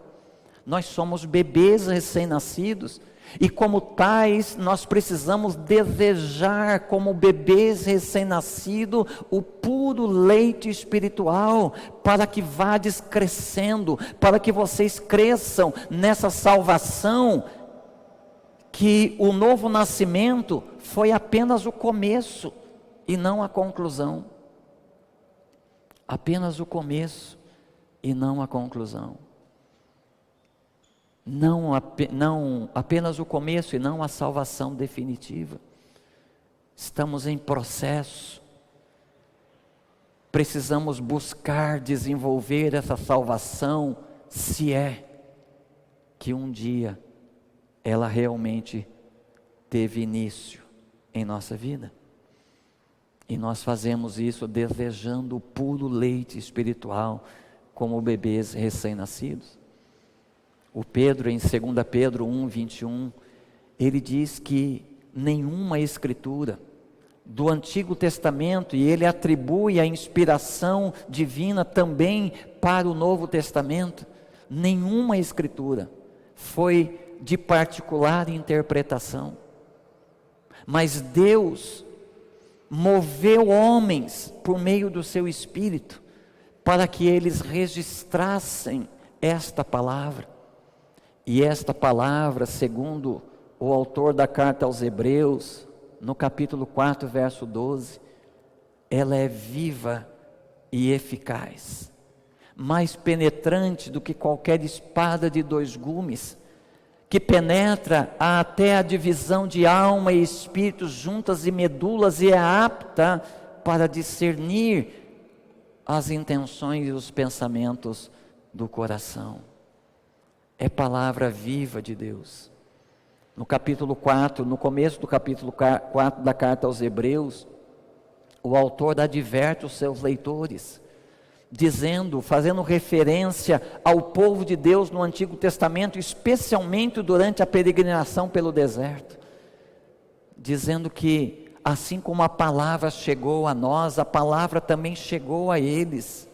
Nós somos bebês recém-nascidos, e como tais, nós precisamos desejar, como bebês recém-nascidos, o puro leite espiritual, para que vades crescendo, para que vocês cresçam nessa salvação que o novo nascimento foi apenas o começo e não a conclusão. Apenas o começo e não a conclusão. Não apenas o começo e não a salvação definitiva. Estamos em processo. Precisamos buscar desenvolver essa salvação, se é que um dia ela realmente teve início em nossa vida. E nós fazemos isso desejando o puro leite espiritual, como bebês recém-nascidos. O Pedro, em 2 Pedro 1:21, ele diz que nenhuma escritura do Antigo Testamento, e ele atribui a inspiração divina também para o Novo Testamento, nenhuma escritura foi de particular interpretação, mas Deus moveu homens por meio do seu Espírito, para que eles registrassem esta palavra. E esta palavra, segundo o autor da carta aos Hebreus, no capítulo 4, verso 12, ela é viva e eficaz, mais penetrante do que qualquer espada de 2 gumes, que penetra até a divisão de alma e espírito, juntas e medulas, e é apta para discernir as intenções e os pensamentos do coração. É palavra viva de Deus. No capítulo 4, no começo do capítulo 4 da carta aos Hebreus, o autor adverte os seus leitores, dizendo, fazendo referência ao povo de Deus no Antigo Testamento, especialmente durante a peregrinação pelo deserto, dizendo que assim como a palavra chegou a nós, a palavra também chegou a eles,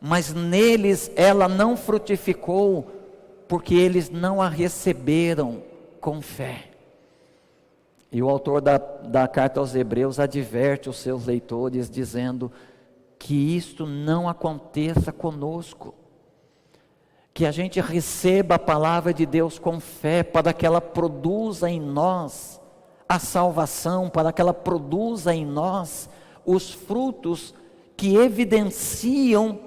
mas neles ela não frutificou, porque eles não a receberam com fé. E o autor da carta aos Hebreus adverte os seus leitores, dizendo que isto não aconteça conosco, que a gente receba a palavra de Deus com fé, para que ela produza em nós a salvação, para que ela produza em nós os frutos que evidenciam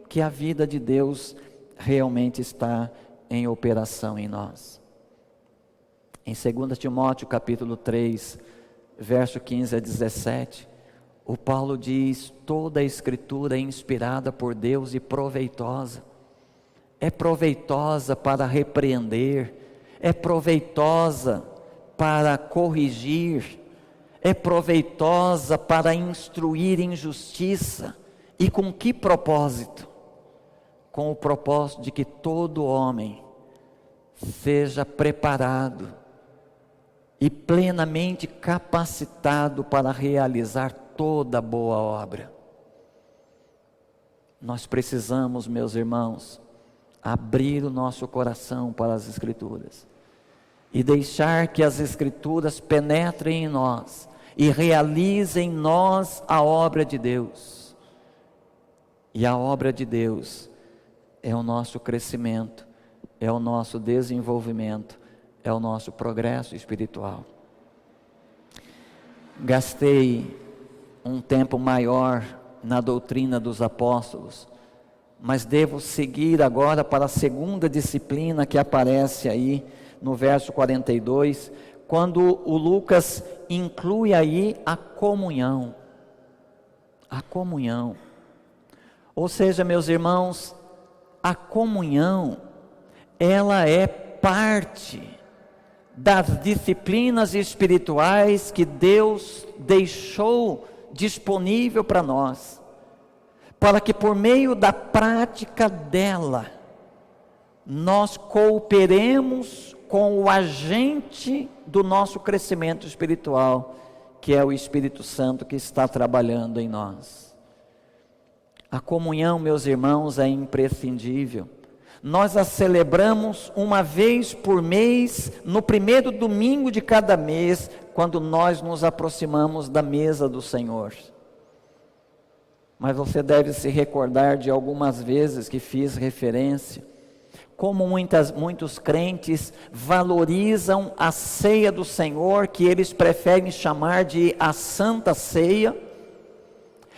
que a vida de Deus realmente está em operação em nós. Em 2 Timóteo capítulo 3, verso 15 a 17, o Paulo diz: toda a escritura é inspirada por Deus e proveitosa. É proveitosa para repreender, é proveitosa para corrigir, é proveitosa para instruir em justiça. E com que propósito? Com o propósito de que todo homem seja preparado e plenamente capacitado para realizar toda boa obra. Nós precisamos, meus irmãos, abrir o nosso coração para as Escrituras e deixar que as Escrituras penetrem em nós e realizem em nós a obra de Deus. E a obra de Deus é o nosso crescimento, é o nosso desenvolvimento, é o nosso progresso espiritual. Gastei um tempo maior na doutrina dos apóstolos, mas devo seguir agora para a segunda disciplina que aparece aí no verso 42, quando o Lucas inclui aí a comunhão. A comunhão. Ou seja, meus irmãos, a comunhão, ela é parte das disciplinas espirituais que Deus deixou disponível para nós, para que por meio da prática dela, nós cooperemos com o agente do nosso crescimento espiritual, que é o Espírito Santo que está trabalhando em nós. A comunhão, meus irmãos, é imprescindível. Nós a celebramos uma vez por mês, no primeiro domingo de cada mês, quando nós nos aproximamos da mesa do Senhor. Mas você deve se recordar de algumas vezes que fiz referência, como muitos crentes valorizam a ceia do Senhor, que eles preferem chamar de a Santa Ceia,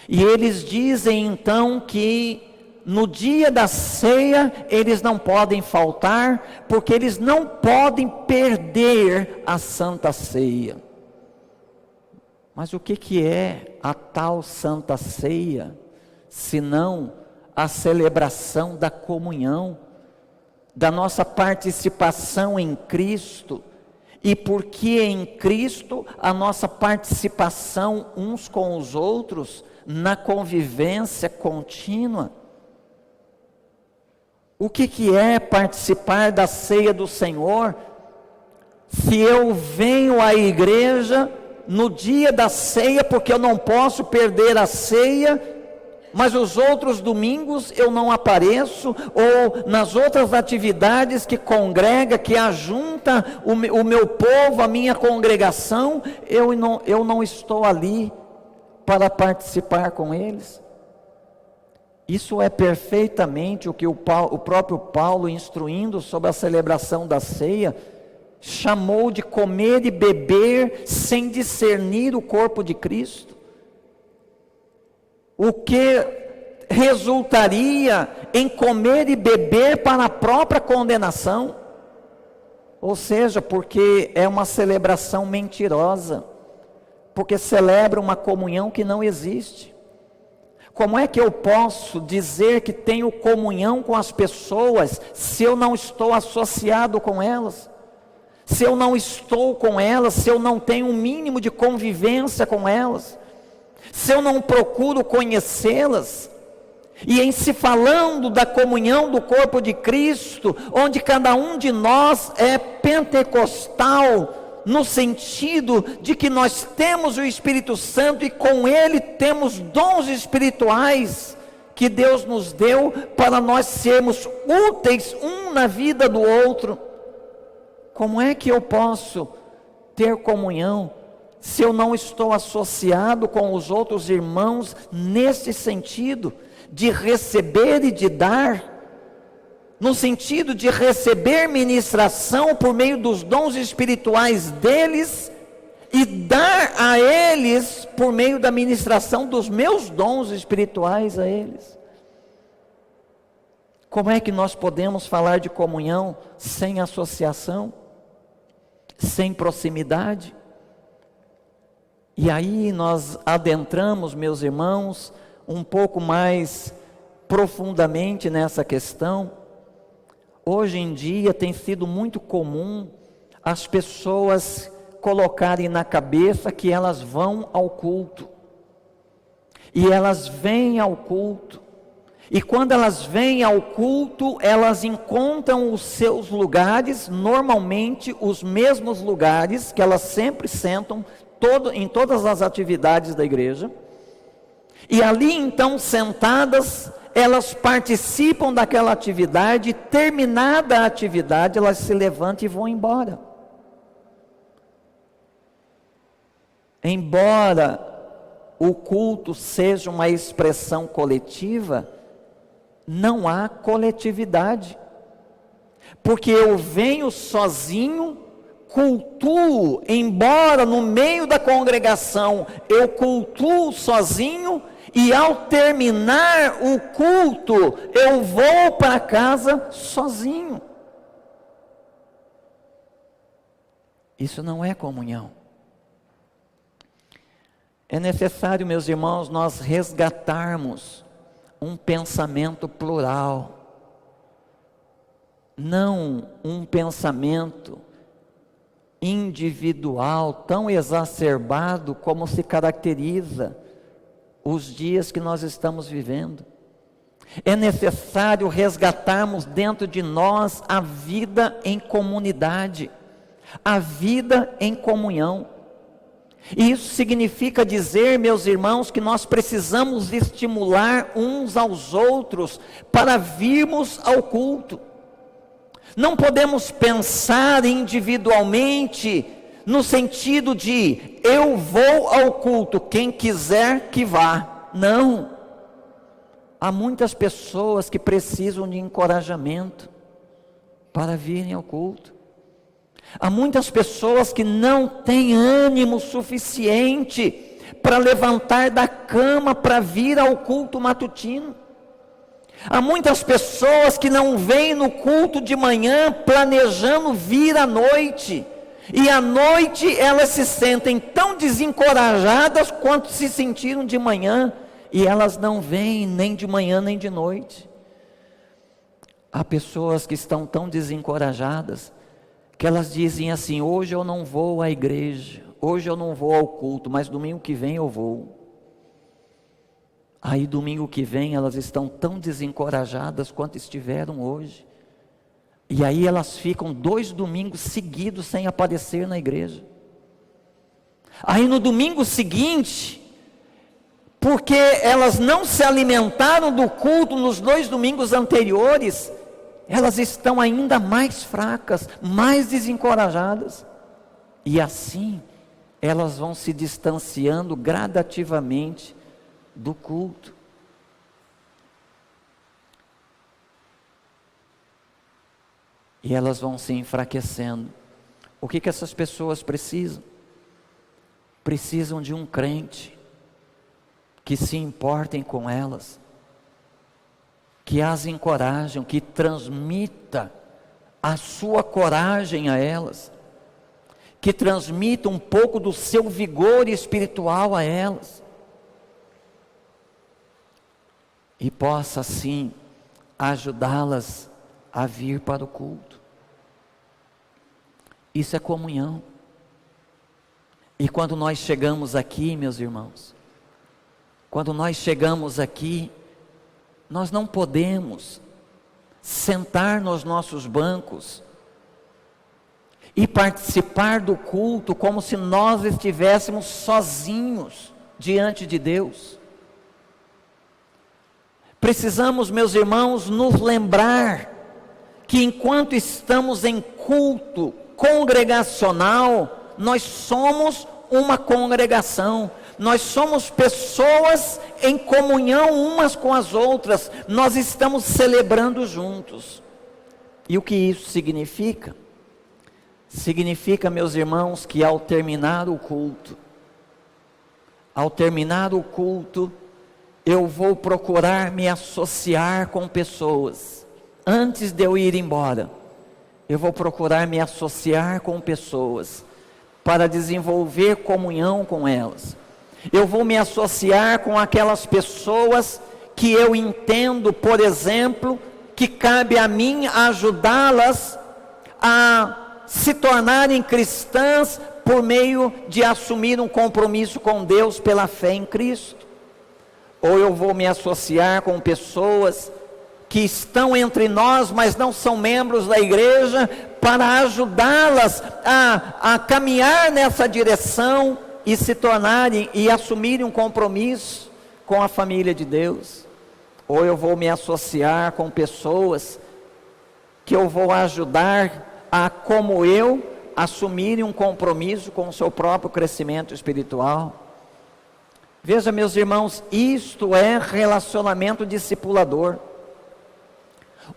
e eles dizem então que no dia da ceia eles não podem faltar, porque eles não podem perder a Santa Ceia. Mas o que é a tal Santa Ceia, senão a celebração da comunhão, da nossa participação em Cristo, e porque em Cristo a nossa participação uns com os outros, na convivência contínua. O que é participar da ceia do Senhor, se eu venho à igreja no dia da ceia, porque eu não posso perder a ceia, mas os outros domingos eu não apareço, ou nas outras atividades que congrega, que ajunta o meu povo, a minha congregação, eu não estou ali para participar com eles. Isso é perfeitamente o que o próprio Paulo, instruindo sobre a celebração da ceia, chamou de comer e beber sem discernir o corpo de Cristo. O que resultaria em comer e beber para a própria condenação, ou seja, porque é uma celebração mentirosa, porque celebra uma comunhão que não existe. Como é que eu posso dizer que tenho comunhão com as pessoas, se eu não estou associado com elas? Se eu não estou com elas, se eu não tenho um mínimo de convivência com elas? Se eu não procuro conhecê-las? E em se falando da comunhão do corpo de Cristo, onde cada um de nós é pentecostal, no sentido de que nós temos o Espírito Santo e com ele temos dons espirituais que Deus nos deu para nós sermos úteis um na vida do outro. Como é que eu posso ter comunhão se eu não estou associado com os outros irmãos nesse sentido de receber e de dar? No sentido de receber ministração por meio dos dons espirituais deles e dar a eles por meio da ministração dos meus dons espirituais a eles. Como é que nós podemos falar de comunhão sem associação, sem proximidade? E aí nós adentramos, meus irmãos, um pouco mais profundamente nessa questão. Hoje em dia tem sido muito comum as pessoas colocarem na cabeça que elas vão ao culto, e elas vêm ao culto, e quando elas vêm ao culto, elas encontram os seus lugares, normalmente os mesmos lugares que elas sempre sentam em todas as atividades da igreja, e ali então sentadas, elas participam daquela atividade, e terminada a atividade, elas se levantam e vão embora. Embora o culto seja uma expressão coletiva, não há coletividade, porque eu venho sozinho, cultuo, embora no meio da congregação eu cultuo sozinho, e ao terminar o culto, eu vou para casa sozinho. Isso não é comunhão. É necessário, meus irmãos, nós resgatarmos um pensamento plural, não um pensamento individual tão exacerbado como se caracteriza os dias que nós estamos vivendo. É necessário resgatarmos dentro de nós a vida em comunidade, a vida em comunhão. E isso significa dizer, meus irmãos, que nós precisamos estimular uns aos outros para virmos ao culto. Não podemos pensar individualmente no sentido de eu vou ao culto, quem quiser que vá. Não. Há muitas pessoas que precisam de encorajamento. para virem ao culto. Há muitas pessoas que não têm ânimo suficiente para levantar da cama para vir ao culto matutino. Há muitas pessoas que não vêm no culto de manhã planejando vir à noite. E à noite elas se sentem tão desencorajadas quanto se sentiram de manhã. E elas não vêm nem de manhã nem de noite. Há pessoas que estão tão desencorajadas que elas dizem assim: hoje eu não vou à igreja, hoje eu não vou ao culto, mas domingo que vem eu vou. Aí domingo que vem elas estão tão desencorajadas quanto estiveram hoje. E aí elas ficam 2 domingos seguidos sem aparecer na igreja. Aí no domingo seguinte, porque elas não se alimentaram do culto nos 2 domingos anteriores, elas estão ainda mais fracas, mais desencorajadas. E assim, elas vão se distanciando gradativamente do culto. E elas vão se enfraquecendo. O que essas pessoas precisam? Precisam de um crente que se importem com elas, que as encorajam, que transmita a sua coragem a elas, que transmita um pouco do seu vigor espiritual a elas, e possa assim ajudá-las a vir para o culto. Isso é comunhão. E quando nós chegamos aqui, meus irmãos, quando nós chegamos aqui, nós não podemos sentar nos nossos bancos e participar do culto como se nós estivéssemos sozinhos diante de Deus. Precisamos, meus irmãos, nos lembrar que enquanto estamos em culto congregacional, nós somos uma congregação. Nós somos pessoas em comunhão umas com as outras. Nós estamos celebrando juntos. E o que isso significa? Significa, meus irmãos, que ao terminar o culto, eu vou procurar me associar com pessoas. Antes de eu ir embora, eu vou procurar me associar com pessoas para desenvolver comunhão com elas. Eu vou me associar com aquelas pessoas que eu entendo, por exemplo, que cabe a mim ajudá-las a se tornarem cristãs por meio de assumir um compromisso com Deus pela fé em Cristo. Ou eu vou me associar com pessoas que estão entre nós, mas não são membros da igreja, para ajudá-las a caminhar nessa direção e se tornarem e assumirem um compromisso com a família de Deus. Ou eu vou me associar com pessoas que eu vou ajudar a, como eu, assumirem um compromisso com o seu próprio crescimento espiritual. Veja, meus irmãos, isto é relacionamento discipulador.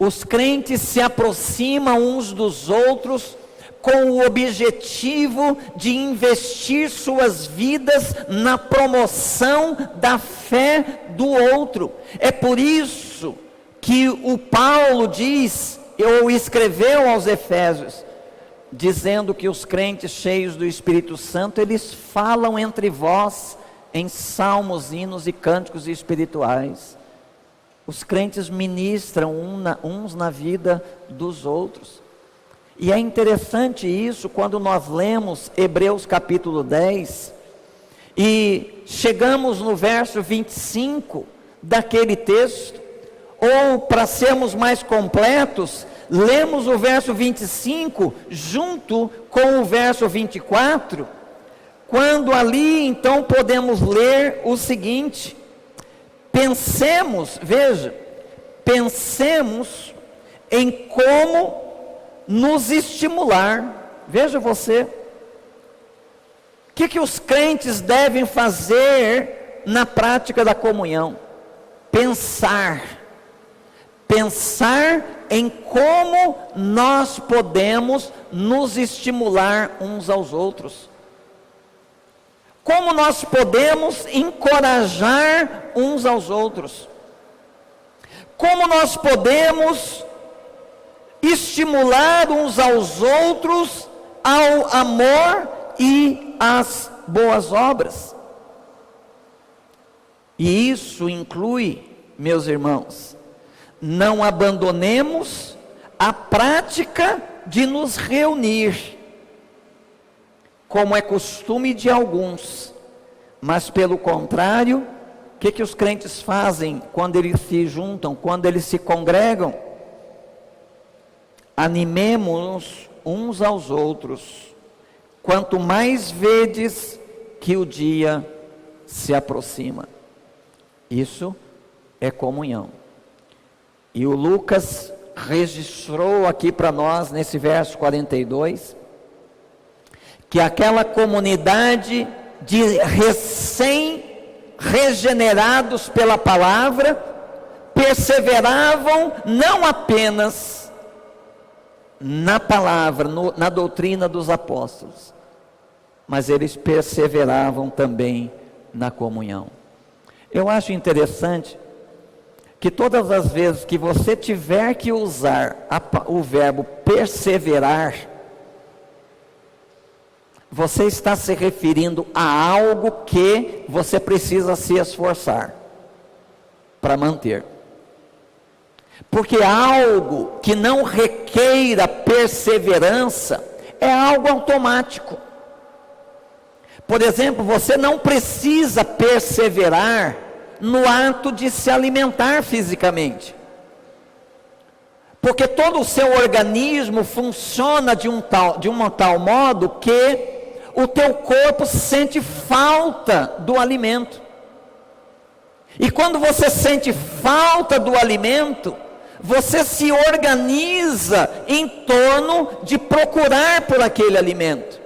Os crentes se aproximam uns dos outros com o objetivo de investir suas vidas na promoção da fé do outro. É por isso que o Paulo diz, ou escreveu aos Efésios, dizendo que os crentes cheios do Espírito Santo, eles falam entre vós em salmos, hinos e cânticos espirituais. Os crentes ministram uns na vida dos outros. E é interessante isso quando nós lemos Hebreus capítulo 10 e chegamos no verso 25 daquele texto, ou para sermos mais completos, lemos o verso 25 junto com o verso 24, quando ali então podemos ler o seguinte: pensemos em como nos estimular. Veja você, o que os crentes devem fazer na prática da comunhão? Pensar pensar em como nós podemos nos estimular uns aos outros. Como nós podemos encorajar uns aos outros. Como nós podemos estimular uns aos outros ao amor e às boas obras. E isso inclui, meus irmãos, não abandonemos a prática de nos reunir, como é costume de alguns, mas pelo contrário, o que os crentes fazem quando eles se juntam, quando eles se congregam? Animemo-nos uns aos outros, quanto mais vedes que o dia se aproxima. Isso é comunhão. E o Lucas registrou aqui para nós, nesse verso 42, que aquela comunidade de recém-regenerados pela palavra, perseveravam não apenas na palavra, na doutrina dos apóstolos, mas eles perseveravam também na comunhão. Eu acho interessante que todas as vezes que você tiver que usar o verbo perseverar, você está se referindo a algo que você precisa se esforçar para manter. Porque algo que não requeira perseverança é algo automático. Por exemplo, você não precisa perseverar no ato de se alimentar fisicamente. Porque todo o seu organismo funciona de um tal modo que o teu corpo sente falta do alimento. E quando você sente falta do alimento, você se organiza em torno de procurar por aquele alimento.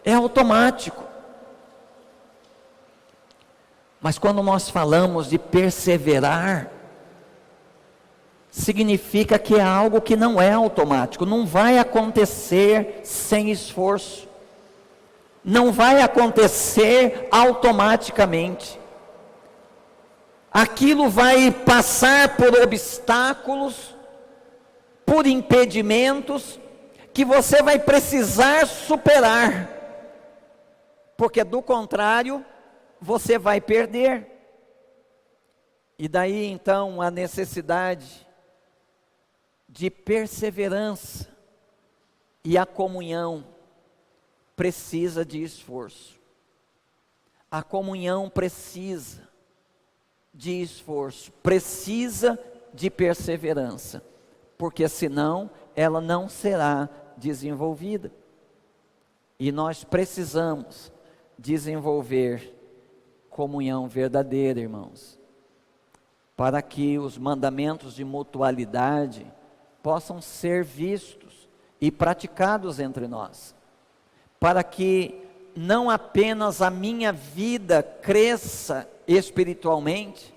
É automático. Mas quando nós falamos de perseverar, significa que é algo que não é automático, não vai acontecer sem esforço, não vai acontecer automaticamente. Aquilo vai passar por obstáculos, por impedimentos, que você vai precisar superar, porque do contrário, você vai perder. E daí então a necessidade de perseverança, e a comunhão precisa de esforço. A comunhão precisa de esforço, precisa de perseverança, porque senão ela não será desenvolvida. E nós precisamos desenvolver comunhão verdadeira, irmãos, para que os mandamentos de mutualidade possam ser vistos e praticados entre nós, para que não apenas a minha vida cresça espiritualmente,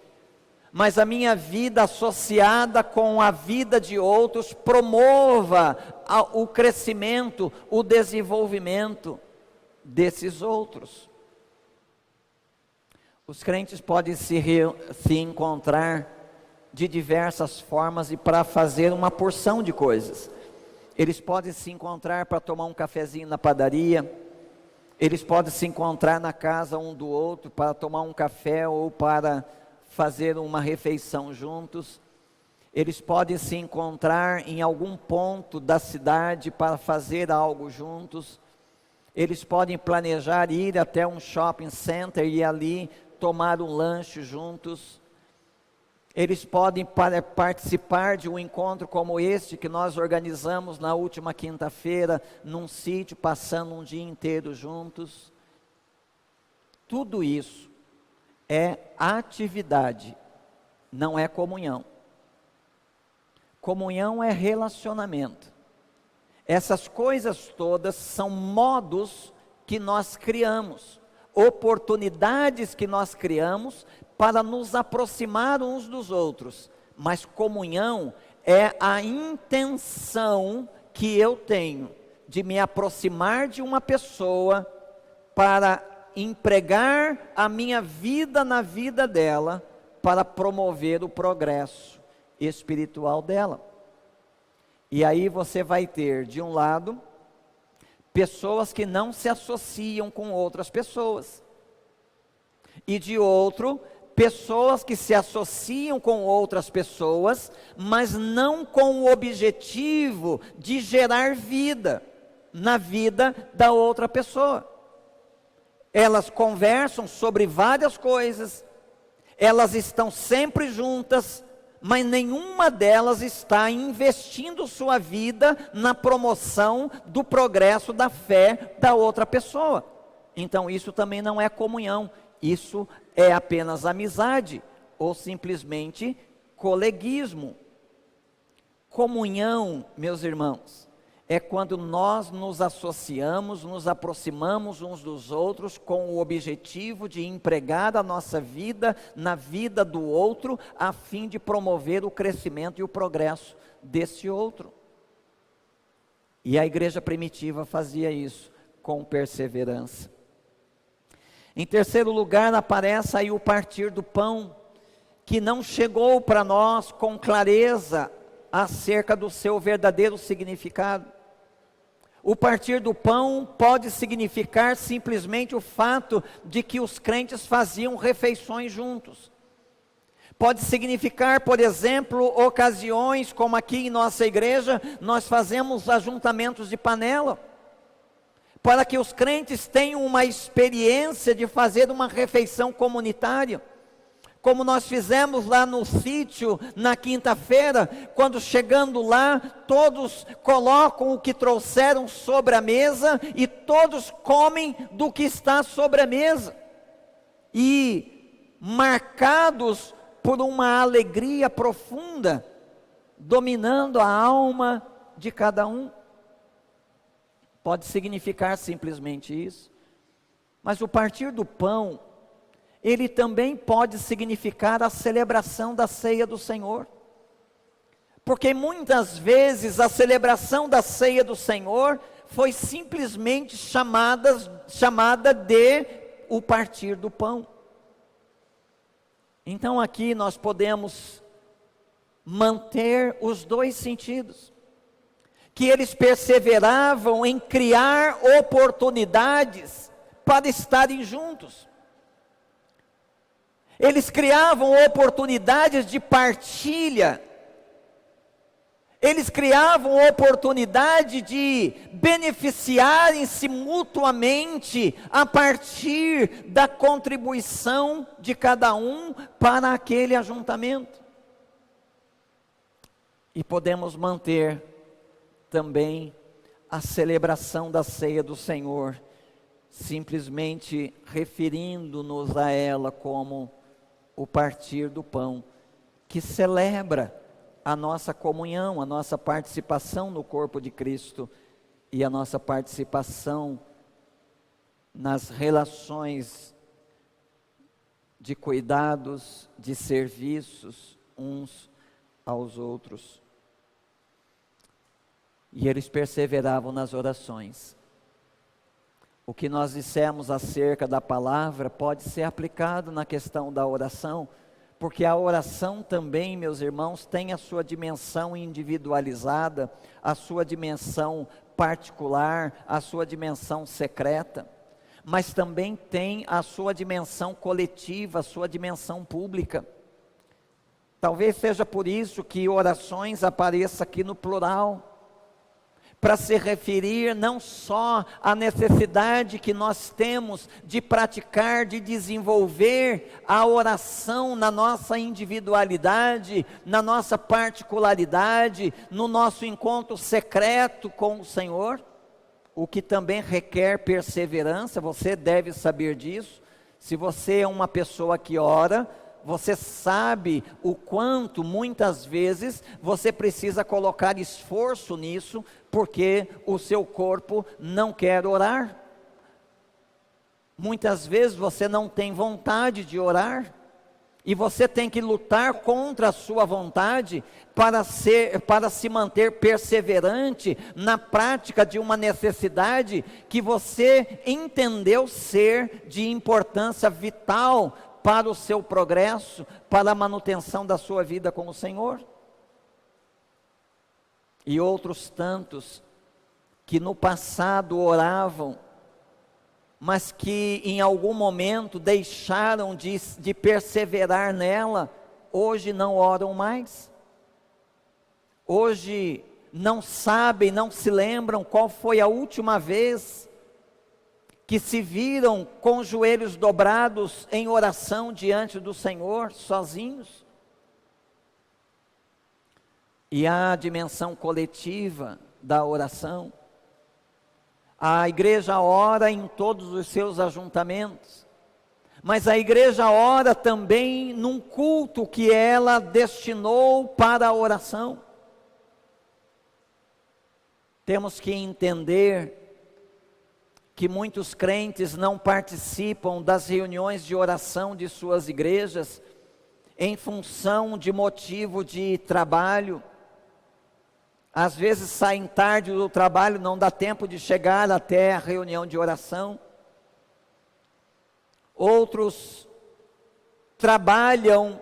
mas a minha vida associada com a vida de outros promova o crescimento, o desenvolvimento desses outros. Os crentes podem se encontrar de diversas formas e para fazer uma porção de coisas. Eles podem se encontrar para tomar um cafezinho na padaria, eles podem se encontrar na casa um do outro para tomar um café ou para fazer uma refeição juntos. Eles podem se encontrar em algum ponto da cidade para fazer algo juntos. Eles podem planejar ir até um shopping center e ali tomar um lanche juntos. Eles podem participar de um encontro como este que nós organizamos na última quinta-feira, num sítio, passando um dia inteiro juntos. Tudo isso é atividade, não é comunhão. Comunhão é relacionamento. Essas coisas todas são modos que nós criamos, oportunidades que nós criamos para nos aproximar uns dos outros, mas comunhão é a intenção que eu tenho de me aproximar de uma pessoa para empregar a minha vida na vida dela, para promover o progresso espiritual dela. E aí você vai ter, de um lado, pessoas que não se associam com outras pessoas, e de outro, pessoas que se associam com outras pessoas, mas não com o objetivo de gerar vida na vida da outra pessoa. Elas conversam sobre várias coisas, elas estão sempre juntas, mas nenhuma delas está investindo sua vida na promoção do progresso da fé da outra pessoa. Então isso também não é comunhão, isso é apenas amizade, ou simplesmente coleguismo. Comunhão, meus irmãos, é quando nós nos associamos, nos aproximamos uns dos outros com o objetivo de empregar a nossa vida na vida do outro, a fim de promover o crescimento e o progresso desse outro. E a igreja primitiva fazia isso com perseverança. Em terceiro lugar, aparece aí o partir do pão, que não chegou para nós com clareza acerca do seu verdadeiro significado. O partir do pão pode significar simplesmente o fato de que os crentes faziam refeições juntos. Pode significar, por exemplo, ocasiões como aqui em nossa igreja, nós fazemos ajuntamentos de panela, para que os crentes tenham uma experiência de fazer uma refeição comunitária, como nós fizemos lá no sítio, na quinta-feira, quando chegando lá, todos colocam o que trouxeram sobre a mesa, e todos comem do que está sobre a mesa, e marcados por uma alegria profunda, dominando a alma de cada um. Pode significar simplesmente isso, mas o partir do pão, ele também pode significar a celebração da ceia do Senhor, porque muitas vezes a celebração da ceia do Senhor foi simplesmente chamada de o partir do pão. Então aqui nós podemos manter os dois sentidos, que eles perseveravam em criar oportunidades para estarem juntos. Eles criavam oportunidades de partilha, eles criavam oportunidade de beneficiarem-se mutuamente a partir da contribuição de cada um para aquele ajuntamento. E podemos manter também a celebração da ceia do Senhor, simplesmente referindo-nos a ela como o partir do pão, que celebra a nossa comunhão, a nossa participação no corpo de Cristo e a nossa participação nas relações de cuidados, de serviços uns aos outros. E eles perseveravam nas orações. O que nós dissemos acerca da palavra pode ser aplicado na questão da oração, porque a oração também, meus irmãos, tem a sua dimensão individualizada, a sua dimensão particular, a sua dimensão secreta, mas também tem a sua dimensão coletiva, a sua dimensão pública. Talvez seja por isso que orações apareça aqui no plural, para se referir não só à necessidade que nós temos de praticar, de desenvolver a oração na nossa individualidade, na nossa particularidade, no nosso encontro secreto com o Senhor, o que também requer perseverança. Você deve saber disso. Se você é uma pessoa que ora, você sabe o quanto muitas vezes você precisa colocar esforço nisso, porque o seu corpo não quer orar. Muitas vezes você não tem vontade de orar, E você tem que lutar contra a sua vontade para se manter perseverante na prática de uma necessidade que você entendeu ser de importância vital para o seu progresso, para a manutenção da sua vida com o Senhor. E outros tantos que no passado oravam, mas que em algum momento deixaram de perseverar nela, hoje não oram mais. Hoje não sabem, não se lembram qual foi a última vez que se viram com os joelhos dobrados em oração diante do Senhor, sozinhos. E a dimensão coletiva da oração. A igreja ora em todos os seus ajuntamentos, mas a igreja ora também num culto que ela destinou para a oração. Temos que entender que muitos crentes não participam das reuniões de oração de suas igrejas em função de motivo de trabalho. Às vezes saem tarde do trabalho, não dá tempo de chegar até a reunião de oração. Outros trabalham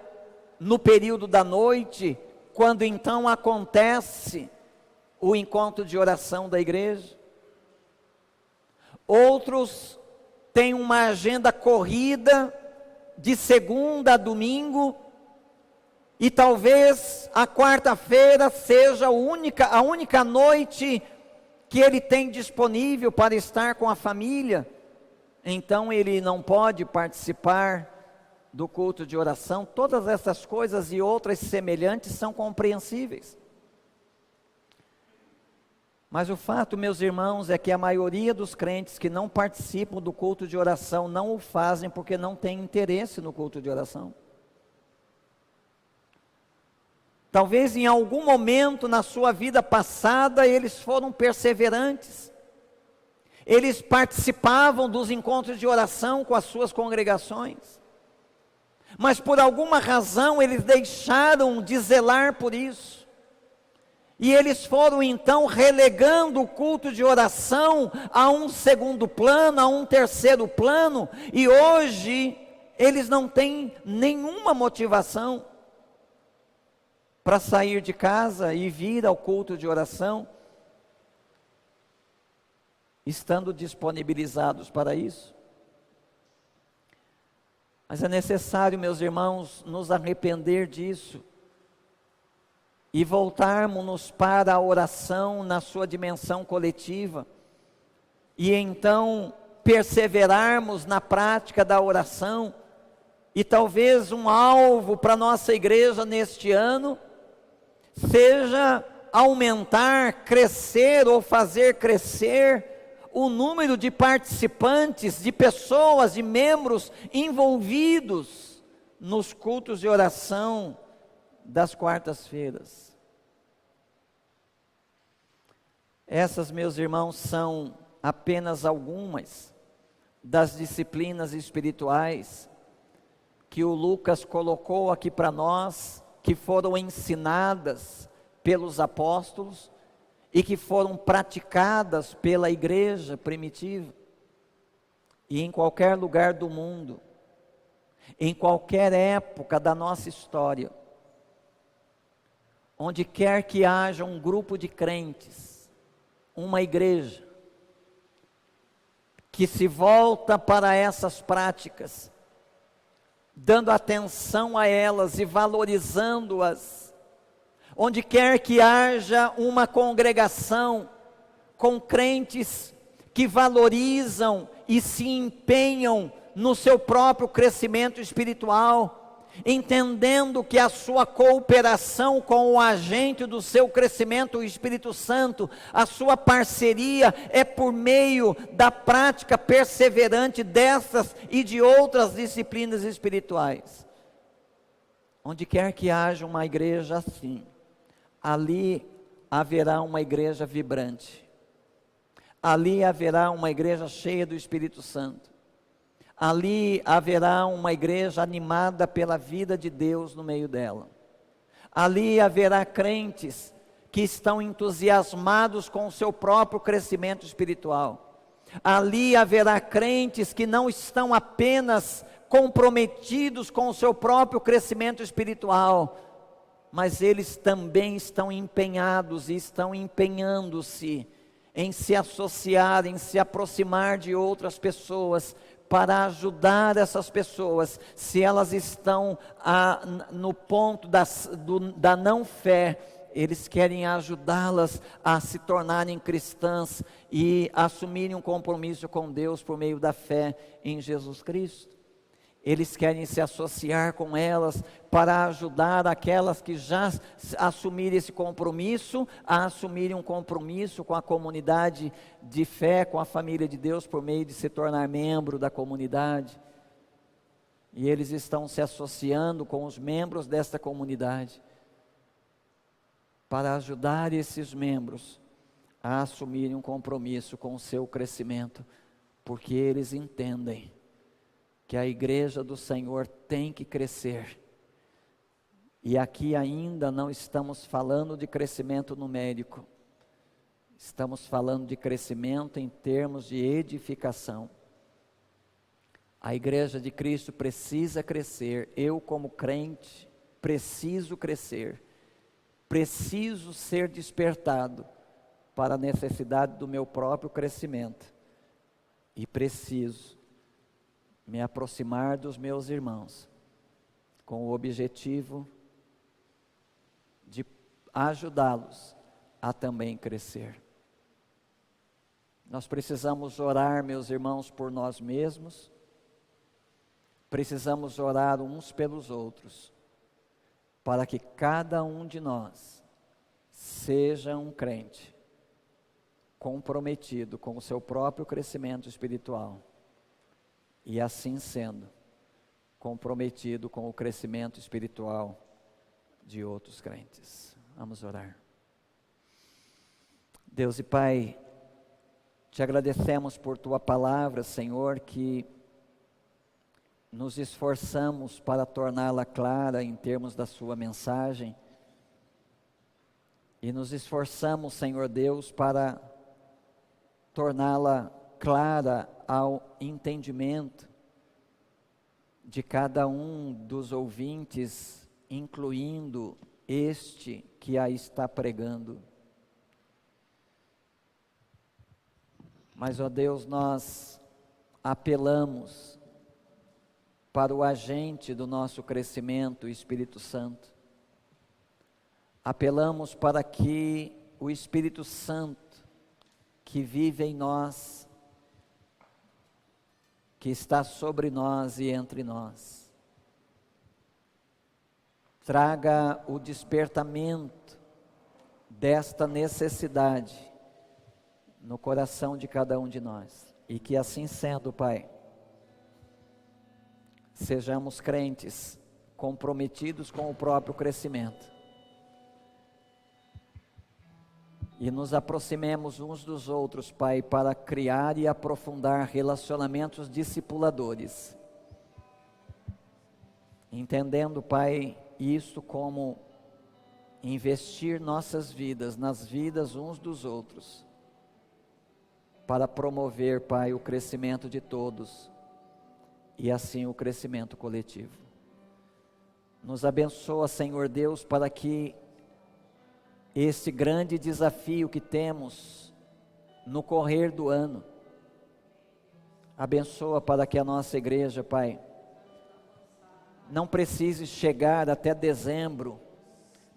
no período da noite, quando então acontece o encontro de oração da igreja. Outros têm uma agenda corrida de segunda a domingo, e talvez a quarta-feira seja a única noite que ele tem disponível para estar com a família. Então ele não pode participar do culto de oração. Todas essas coisas e outras semelhantes são compreensíveis. Mas o fato, meus irmãos, é que a maioria dos crentes que não participam do culto de oração não o fazem porque não têm interesse no culto de oração. Talvez em algum momento na sua vida passada eles foram perseverantes. Eles participavam dos encontros de oração com as suas congregações. Mas por alguma razão eles deixaram de zelar por isso. E eles foram então relegando o culto de oração a um segundo plano, a um terceiro plano. E hoje eles não têm nenhuma motivação para sair de casa e vir ao culto de oração, estando disponibilizados para isso. Mas é necessário, meus irmãos, nos arrepender disso e voltarmos para a oração na sua dimensão coletiva, e então perseverarmos na prática da oração. E talvez um alvo para a nossa igreja neste ano seja aumentar, crescer ou fazer crescer o número de participantes, de pessoas, de membros envolvidos nos cultos de oração das quartas-feiras. Essas, meus irmãos, são apenas algumas das disciplinas espirituais que o Lucas colocou aqui para nós, que foram ensinadas pelos apóstolos e que foram praticadas pela igreja primitiva. E em qualquer lugar do mundo, em qualquer época da nossa história, onde quer que haja um grupo de crentes, uma igreja, que se volta para essas práticas, dando atenção a elas e valorizando-as, onde quer que haja uma congregação com crentes que valorizam e se empenham no seu próprio crescimento espiritual, entendendo que a sua cooperação com o agente do seu crescimento, o Espírito Santo, a sua parceria é por meio da prática perseverante dessas e de outras disciplinas espirituais. Onde quer que haja uma igreja assim, ali haverá uma igreja vibrante, ali haverá uma igreja cheia do Espírito Santo, ali haverá uma igreja animada pela vida de Deus no meio dela. Ali haverá crentes que estão entusiasmados com o seu próprio crescimento espiritual. Ali haverá crentes que não estão apenas comprometidos com o seu próprio crescimento espiritual, mas eles também estão empenhados e estão empenhando-se em se associar, em se aproximar de outras pessoas, para ajudar essas pessoas, se elas estão no ponto da não fé, eles querem ajudá-las a se tornarem cristãs e assumirem um compromisso com Deus por meio da fé em Jesus Cristo. Eles querem se associar com elas para ajudar aquelas que já assumiram esse compromisso, a assumirem um compromisso com a comunidade de fé, com a família de Deus, por meio de se tornar membro da comunidade. E eles estão se associando com os membros desta comunidade, para ajudar esses membros a assumirem um compromisso com o seu crescimento, porque eles entendem que a igreja do Senhor tem que crescer. E aqui ainda não estamos falando de crescimento numérico, estamos falando de crescimento em termos de edificação. A igreja de Cristo precisa crescer, eu como crente preciso crescer, preciso ser despertado para a necessidade do meu próprio crescimento, e preciso me aproximar dos meus irmãos, com o objetivo de ajudá-los a também crescer. Nós precisamos orar, meus irmãos, por nós mesmos, precisamos orar uns pelos outros, para que cada um de nós seja um crente comprometido com o seu próprio crescimento espiritual, e assim sendo, comprometido com o crescimento espiritual de outros crentes. Vamos orar. Deus e Pai, te agradecemos por tua palavra, Senhor, que nos esforçamos para torná-la clara em termos da sua mensagem, e nos esforçamos, Senhor Deus, para torná-la clara ao entendimento de cada um dos ouvintes, incluindo este que a está pregando. Mas, ó Deus, nós apelamos para o agente do nosso crescimento, o Espírito Santo. Apelamos para que o Espírito Santo, que vive em nós, que está sobre nós e entre nós, traga o despertamento desta necessidade no coração de cada um de nós, e que assim sendo, Pai, sejamos crentes comprometidos com o próprio crescimento, e nos aproximemos uns dos outros, Pai, para criar e aprofundar relacionamentos discipuladores, entendendo, Pai, isso como investir nossas vidas nas vidas uns dos outros, para promover, Pai, o crescimento de todos, e assim o crescimento coletivo. Nos abençoa, Senhor Deus, para que esse grande desafio que temos no correr do ano, abençoa para que a nossa igreja, Pai, não precise chegar até dezembro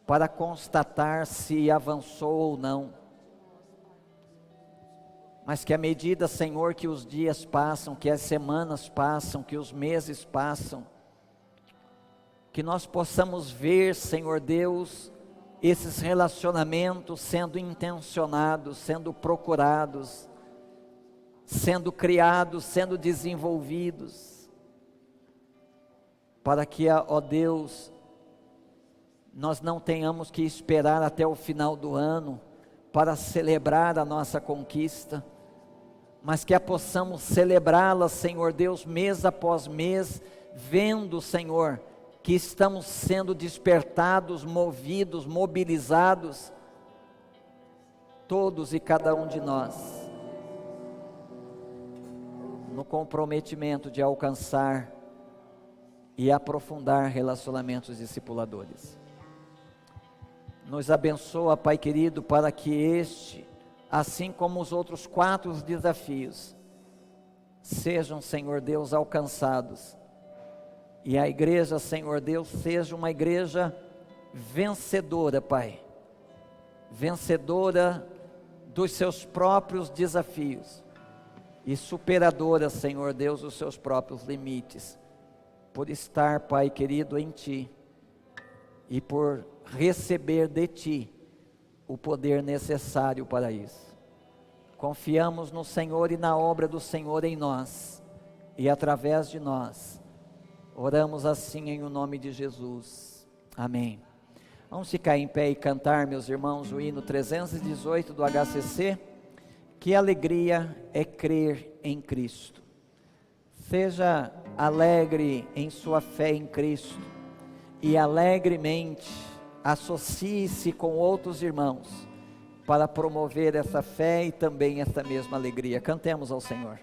para constatar se avançou ou não, mas que à medida, Senhor, que os dias passam, que as semanas passam, que os meses passam, que nós possamos ver, Senhor Deus, esses relacionamentos sendo intencionados, sendo procurados, sendo criados, sendo desenvolvidos, para que, ó Deus, nós não tenhamos que esperar até o final do ano para celebrar a nossa conquista, mas que a possamos celebrá-la, Senhor Deus, mês após mês, vendo, Senhor, que estamos sendo despertados, movidos, mobilizados, todos e cada um de nós, no comprometimento de alcançar e aprofundar relacionamentos discipuladores. Nos abençoa, Pai querido, para que este, assim como os outros 4 desafios, sejam, Senhor Deus, alcançados. E a igreja, Senhor Deus, seja uma igreja vencedora, Pai. Vencedora dos seus próprios desafios. E superadora, Senhor Deus, dos seus próprios limites. Por estar, Pai querido, em Ti. E por receber de Ti o poder necessário para isso. Confiamos no Senhor e na obra do Senhor em nós. E através de nós. Oramos assim em o nome de Jesus. Amém. Vamos ficar em pé e cantar, meus irmãos, o hino 318 do HCC. Que alegria é crer em Cristo. Seja alegre em sua fé em Cristo. E alegremente associe-se com outros irmãos para promover essa fé e também essa mesma alegria. Cantemos ao Senhor.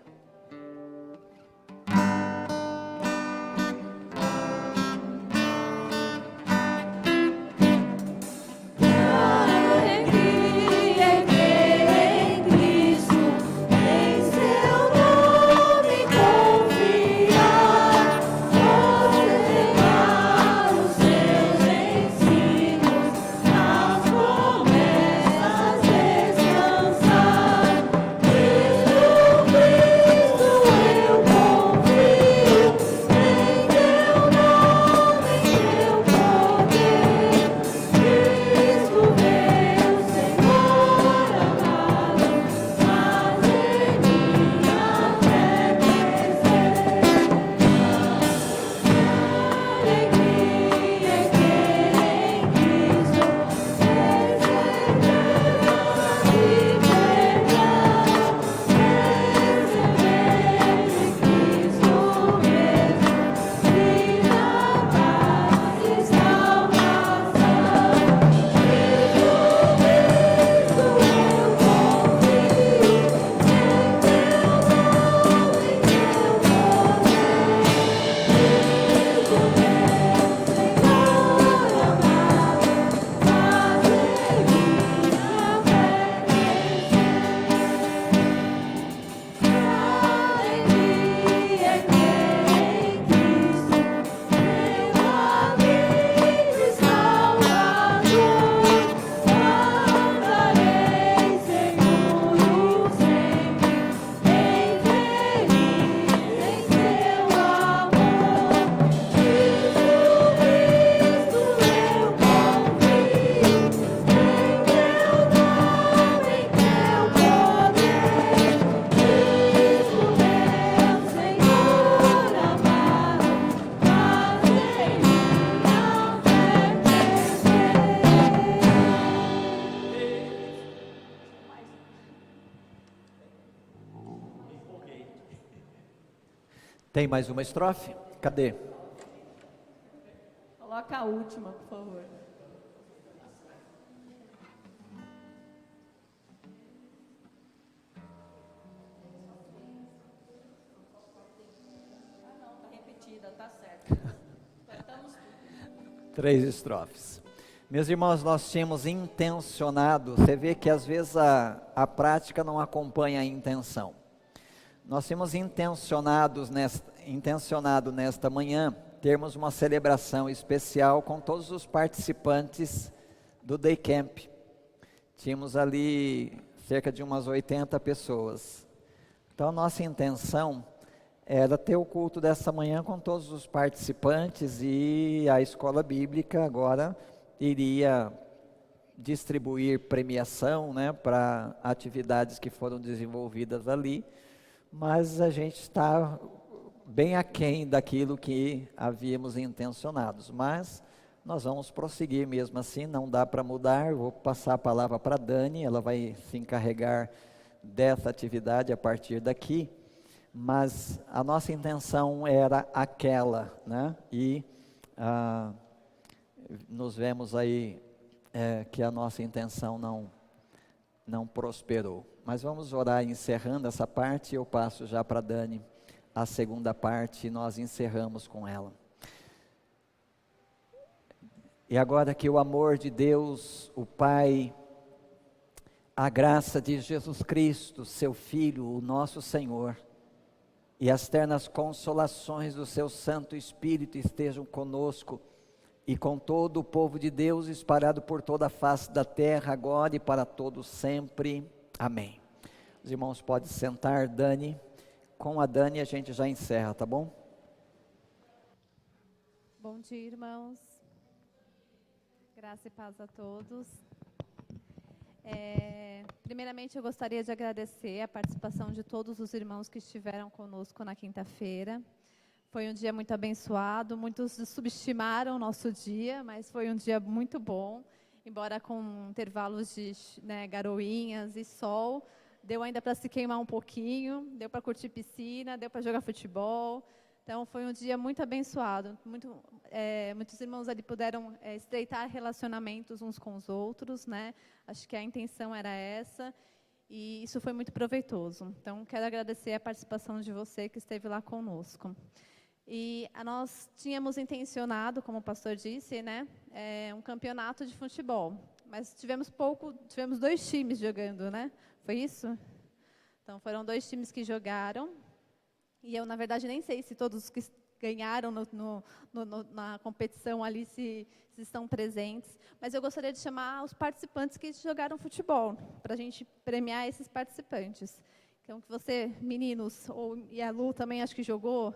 Tem mais uma estrofe? Cadê? Coloca a última, por favor. Ah, não, tá repetida, tá certo. Cantamos tudo. 3 estrofes. Meus irmãos, nós tínhamos intencionado, você vê que às vezes a prática não acompanha a intenção. Nós tínhamos intencionado nesta manhã, termos uma celebração especial com todos os participantes do Day Camp. Tínhamos ali cerca de umas 80 pessoas. Então, nossa intenção era ter o culto dessa manhã com todos os participantes e a escola bíblica agora iria distribuir premiação, né, para atividades que foram desenvolvidas ali, mas a gente está bem aquém daquilo que havíamos intencionados, mas nós vamos prosseguir mesmo assim, não dá para mudar. Eu vou passar a palavra para a Dani, ela vai se encarregar dessa atividade a partir daqui, mas a nossa intenção era aquela, né? E nos vemos aí que a nossa intenção não prosperou. Mas vamos orar encerrando essa parte, eu passo já para Dani a segunda parte e nós encerramos com ela. E agora que o amor de Deus, o Pai, a graça de Jesus Cristo, seu Filho, o nosso Senhor, e as ternas consolações do seu Santo Espírito estejam conosco e com todo o povo de Deus espalhado por toda a face da terra, agora e para todos sempre. Amém. Os irmãos podem sentar, Dani. Com a Dani a gente já encerra, tá bom? Bom dia, irmãos. Graça e paz a todos. Primeiramente, eu gostaria de agradecer a participação de todos os irmãos que estiveram conosco na quinta-feira. Foi um dia muito abençoado, muitos subestimaram o nosso dia, mas foi um dia muito bom, embora com intervalos de garoinhas e sol, deu ainda para se queimar um pouquinho, deu para curtir piscina, deu para jogar futebol. Então, foi um dia muito abençoado. Muitos irmãos ali puderam estreitar relacionamentos uns com os outros, né? Acho que a intenção era essa, e isso foi muito proveitoso. Então, quero agradecer a participação de você que esteve lá conosco. E nós tínhamos intencionado, como o pastor disse, né, um campeonato de futebol, mas tivemos 2 times jogando, né? Foi isso? Então, foram 2 times que jogaram. E eu, na verdade, nem sei se todos os que ganharam na competição ali se estão presentes. Mas eu gostaria de chamar os participantes que jogaram futebol, para a gente premiar esses participantes. Então, que você, meninos, e a Lu também acho que jogou.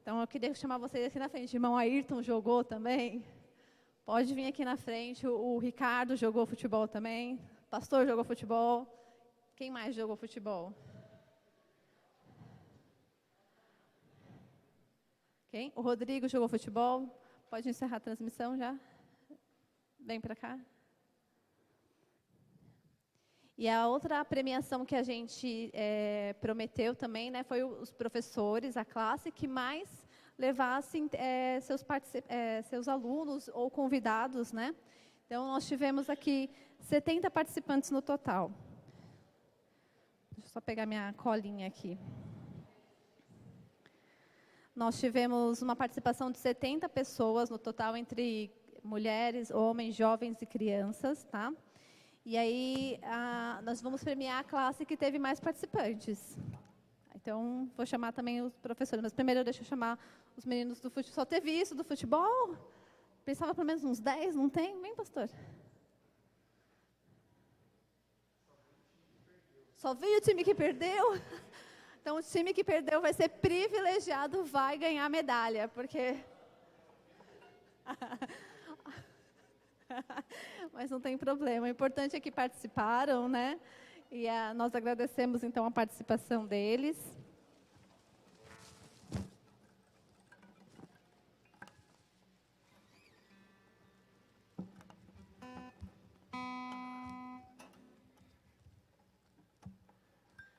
Então, eu queria chamar vocês aqui na frente. Irmão Ayrton jogou também. Pode vir aqui na frente. O Ricardo jogou futebol também. O pastor jogou futebol. Quem mais jogou futebol? Quem? O Rodrigo jogou futebol. Pode encerrar a transmissão já? Vem para cá. E a outra premiação que a gente prometeu também, né, foi os professores, a classe, que mais levassem seus alunos ou convidados, né? Então, nós tivemos aqui 70 participantes no total. Deixa eu só pegar minha colinha aqui. Nós tivemos uma participação de 70 pessoas no total, entre mulheres, homens, jovens e crianças, tá? E aí, nós vamos premiar a classe que teve mais participantes. Então, vou chamar também os professores, mas primeiro deixa eu chamar os meninos do futebol. Só teve isso do futebol? Pensava pelo menos uns 10, não tem? Vem, pastor. Só veio o time que perdeu? Então, o time que perdeu vai ser privilegiado, vai ganhar medalha, porque... Mas não tem problema, o importante é que participaram, né? E nós agradecemos, então, a participação deles.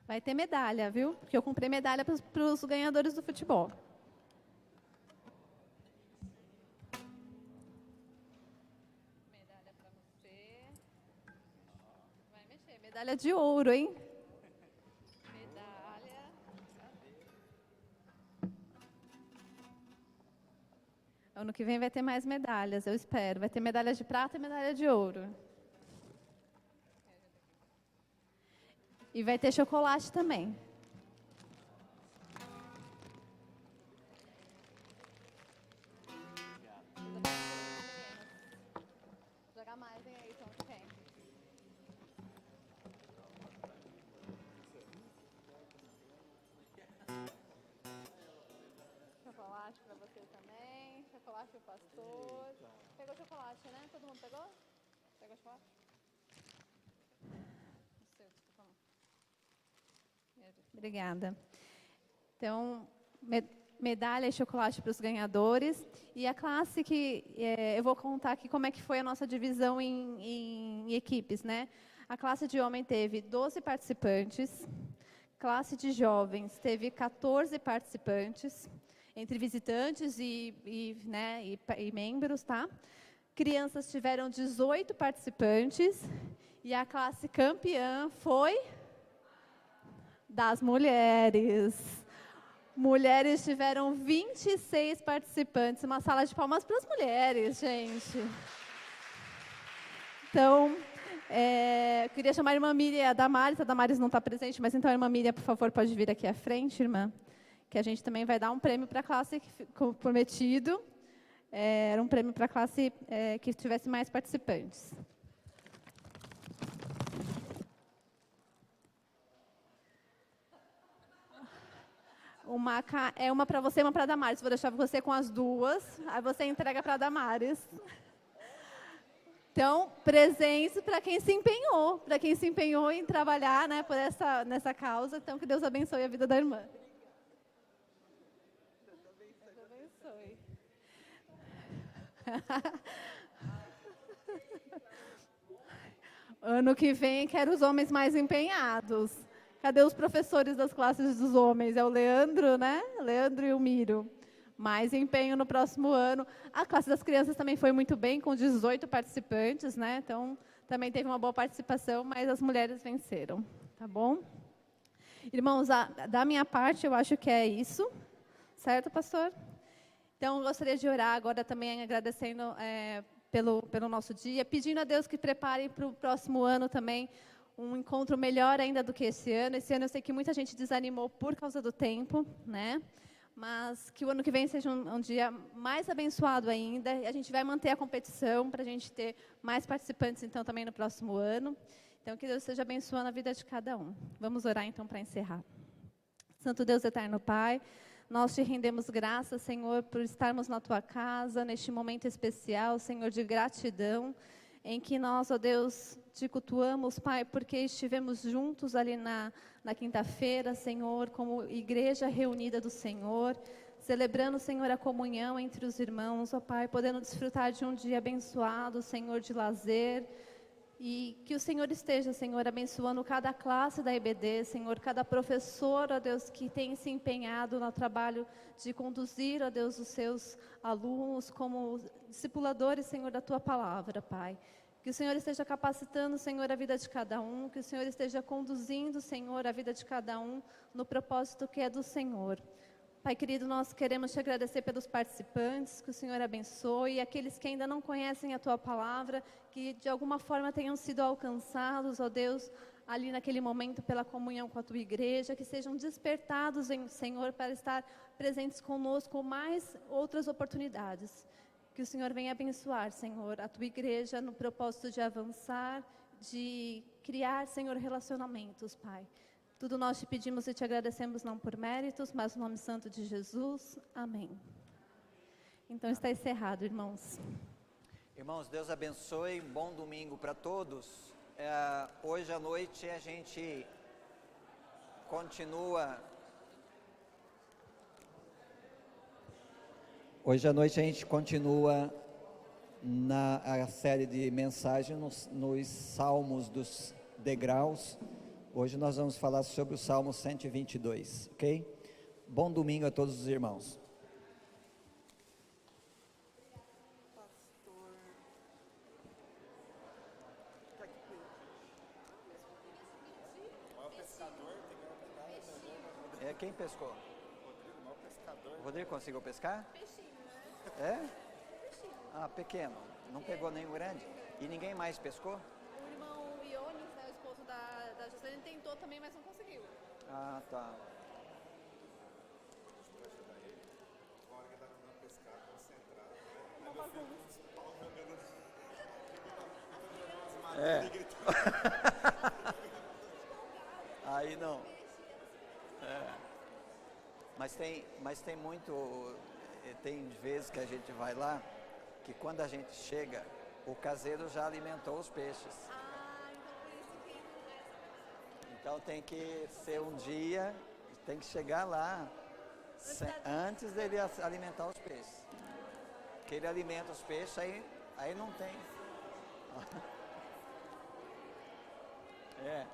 Vai ter medalha, viu? Porque eu comprei medalha para os ganhadores do futebol. Medalha para você. Vai mexer. Medalha de ouro, hein? Medalha. Ano que vem vai ter mais medalhas, eu espero. Vai ter medalha de prata e medalha de ouro. E vai ter chocolate também. Jogar mais, hein, aí, então, quem? Chocolate para você também. Chocolate para o pastor. Pegou chocolate, né? Todo mundo pegou? Pegou chocolate? Obrigada. Então, medalha e chocolate para os ganhadores. E a classe que eu vou contar aqui como é que foi a nossa divisão em equipes, né? A classe de homem teve 12 participantes, classe de jovens teve 14 participantes, entre visitantes e membros, tá? Crianças tiveram 18 participantes, e a classe campeã foi das mulheres. Mulheres tiveram 26 participantes, uma sala de palmas para as mulheres, gente. Então, eu queria chamar a irmã Miriam e a Damares não está presente, mas então a irmã Miriam, por favor, pode vir aqui à frente, irmã, que a gente também vai dar um prêmio para a classe que ficou prometido. Era um prêmio para a classe que tivesse mais participantes. Uma para você e uma para a Damares. Vou deixar você com as duas, aí você entrega para a Damares. Então, presentes para quem se empenhou em trabalhar, né, nessa causa. Então, que Deus abençoe a vida da irmã. Deus abençoe. Ano que vem, quero os homens mais empenhados. Cadê os professores das classes dos homens? É o Leandro, né? Leandro e o Miro. Mais empenho no próximo ano. A classe das crianças também foi muito bem, com 18 participantes, né? Então, também teve uma boa participação, mas as mulheres venceram, tá bom? Irmãos, da minha parte, eu acho que é isso. Certo, pastor? Então, eu gostaria de orar agora também, agradecendo pelo nosso dia, pedindo a Deus que prepare para o próximo ano também um encontro melhor ainda do que esse ano. Esse ano eu sei que muita gente desanimou por causa do tempo, né? Mas que o ano que vem seja um dia mais abençoado ainda. E a gente vai manter a competição para a gente ter mais participantes, então, também no próximo ano. Então, que Deus esteja abençoando a vida de cada um. Vamos orar, então, para encerrar. Santo Deus eterno Pai, nós te rendemos graças, Senhor, por estarmos na Tua casa, neste momento especial, Senhor, de gratidão, em que nós, ó Deus, te cultuamos, Pai, porque estivemos juntos ali na quinta-feira, Senhor, como igreja reunida do Senhor, celebrando, Senhor, a comunhão entre os irmãos, ó Pai, podendo desfrutar de um dia abençoado, Senhor, de lazer. E que o Senhor esteja, Senhor, abençoando cada classe da IBD, Senhor, cada professor, ó Deus, que tem se empenhado no trabalho de conduzir, ó Deus, os seus alunos como discipuladores, Senhor, da Tua palavra, Pai. Que o Senhor esteja capacitando, Senhor, a vida de cada um, que o Senhor esteja conduzindo, Senhor, a vida de cada um no propósito que é do Senhor. Pai querido, nós queremos te agradecer pelos participantes, que o Senhor abençoe, e aqueles que ainda não conhecem a Tua palavra, que de alguma forma tenham sido alcançados, ó Deus, ali naquele momento pela comunhão com a Tua igreja, que sejam despertados, Senhor, para estar presentes conosco mais outras oportunidades. Que o Senhor venha abençoar, Senhor, a Tua igreja no propósito de avançar, de criar, Senhor, relacionamentos, Pai. Tudo nós te pedimos e te agradecemos, não por méritos, mas no nome santo de Jesus. Amém. Então está encerrado, irmãos. Irmãos, Deus abençoe, bom domingo para todos. Hoje à noite a gente continua... na série de mensagens nos Salmos dos Degraus. Hoje nós vamos falar sobre o Salmo 122, ok? Bom domingo a todos os irmãos. Quem pescou? Rodrigo, não pescador. O Rodrigo conseguiu pescar? Peixinho, né? Ah, pequeno. Não pegou nenhum grande? E ninguém mais pescou? O irmão Iones, né, o esposo da José, tentou também, mas não conseguiu. Ah, tá. Aí não. Mas tem muito, tem vezes que a gente vai lá, que quando a gente chega, o caseiro já alimentou os peixes. Então tem que ser um dia, tem que chegar lá, antes dele alimentar os peixes. Que ele alimenta os peixes, aí não tem. É.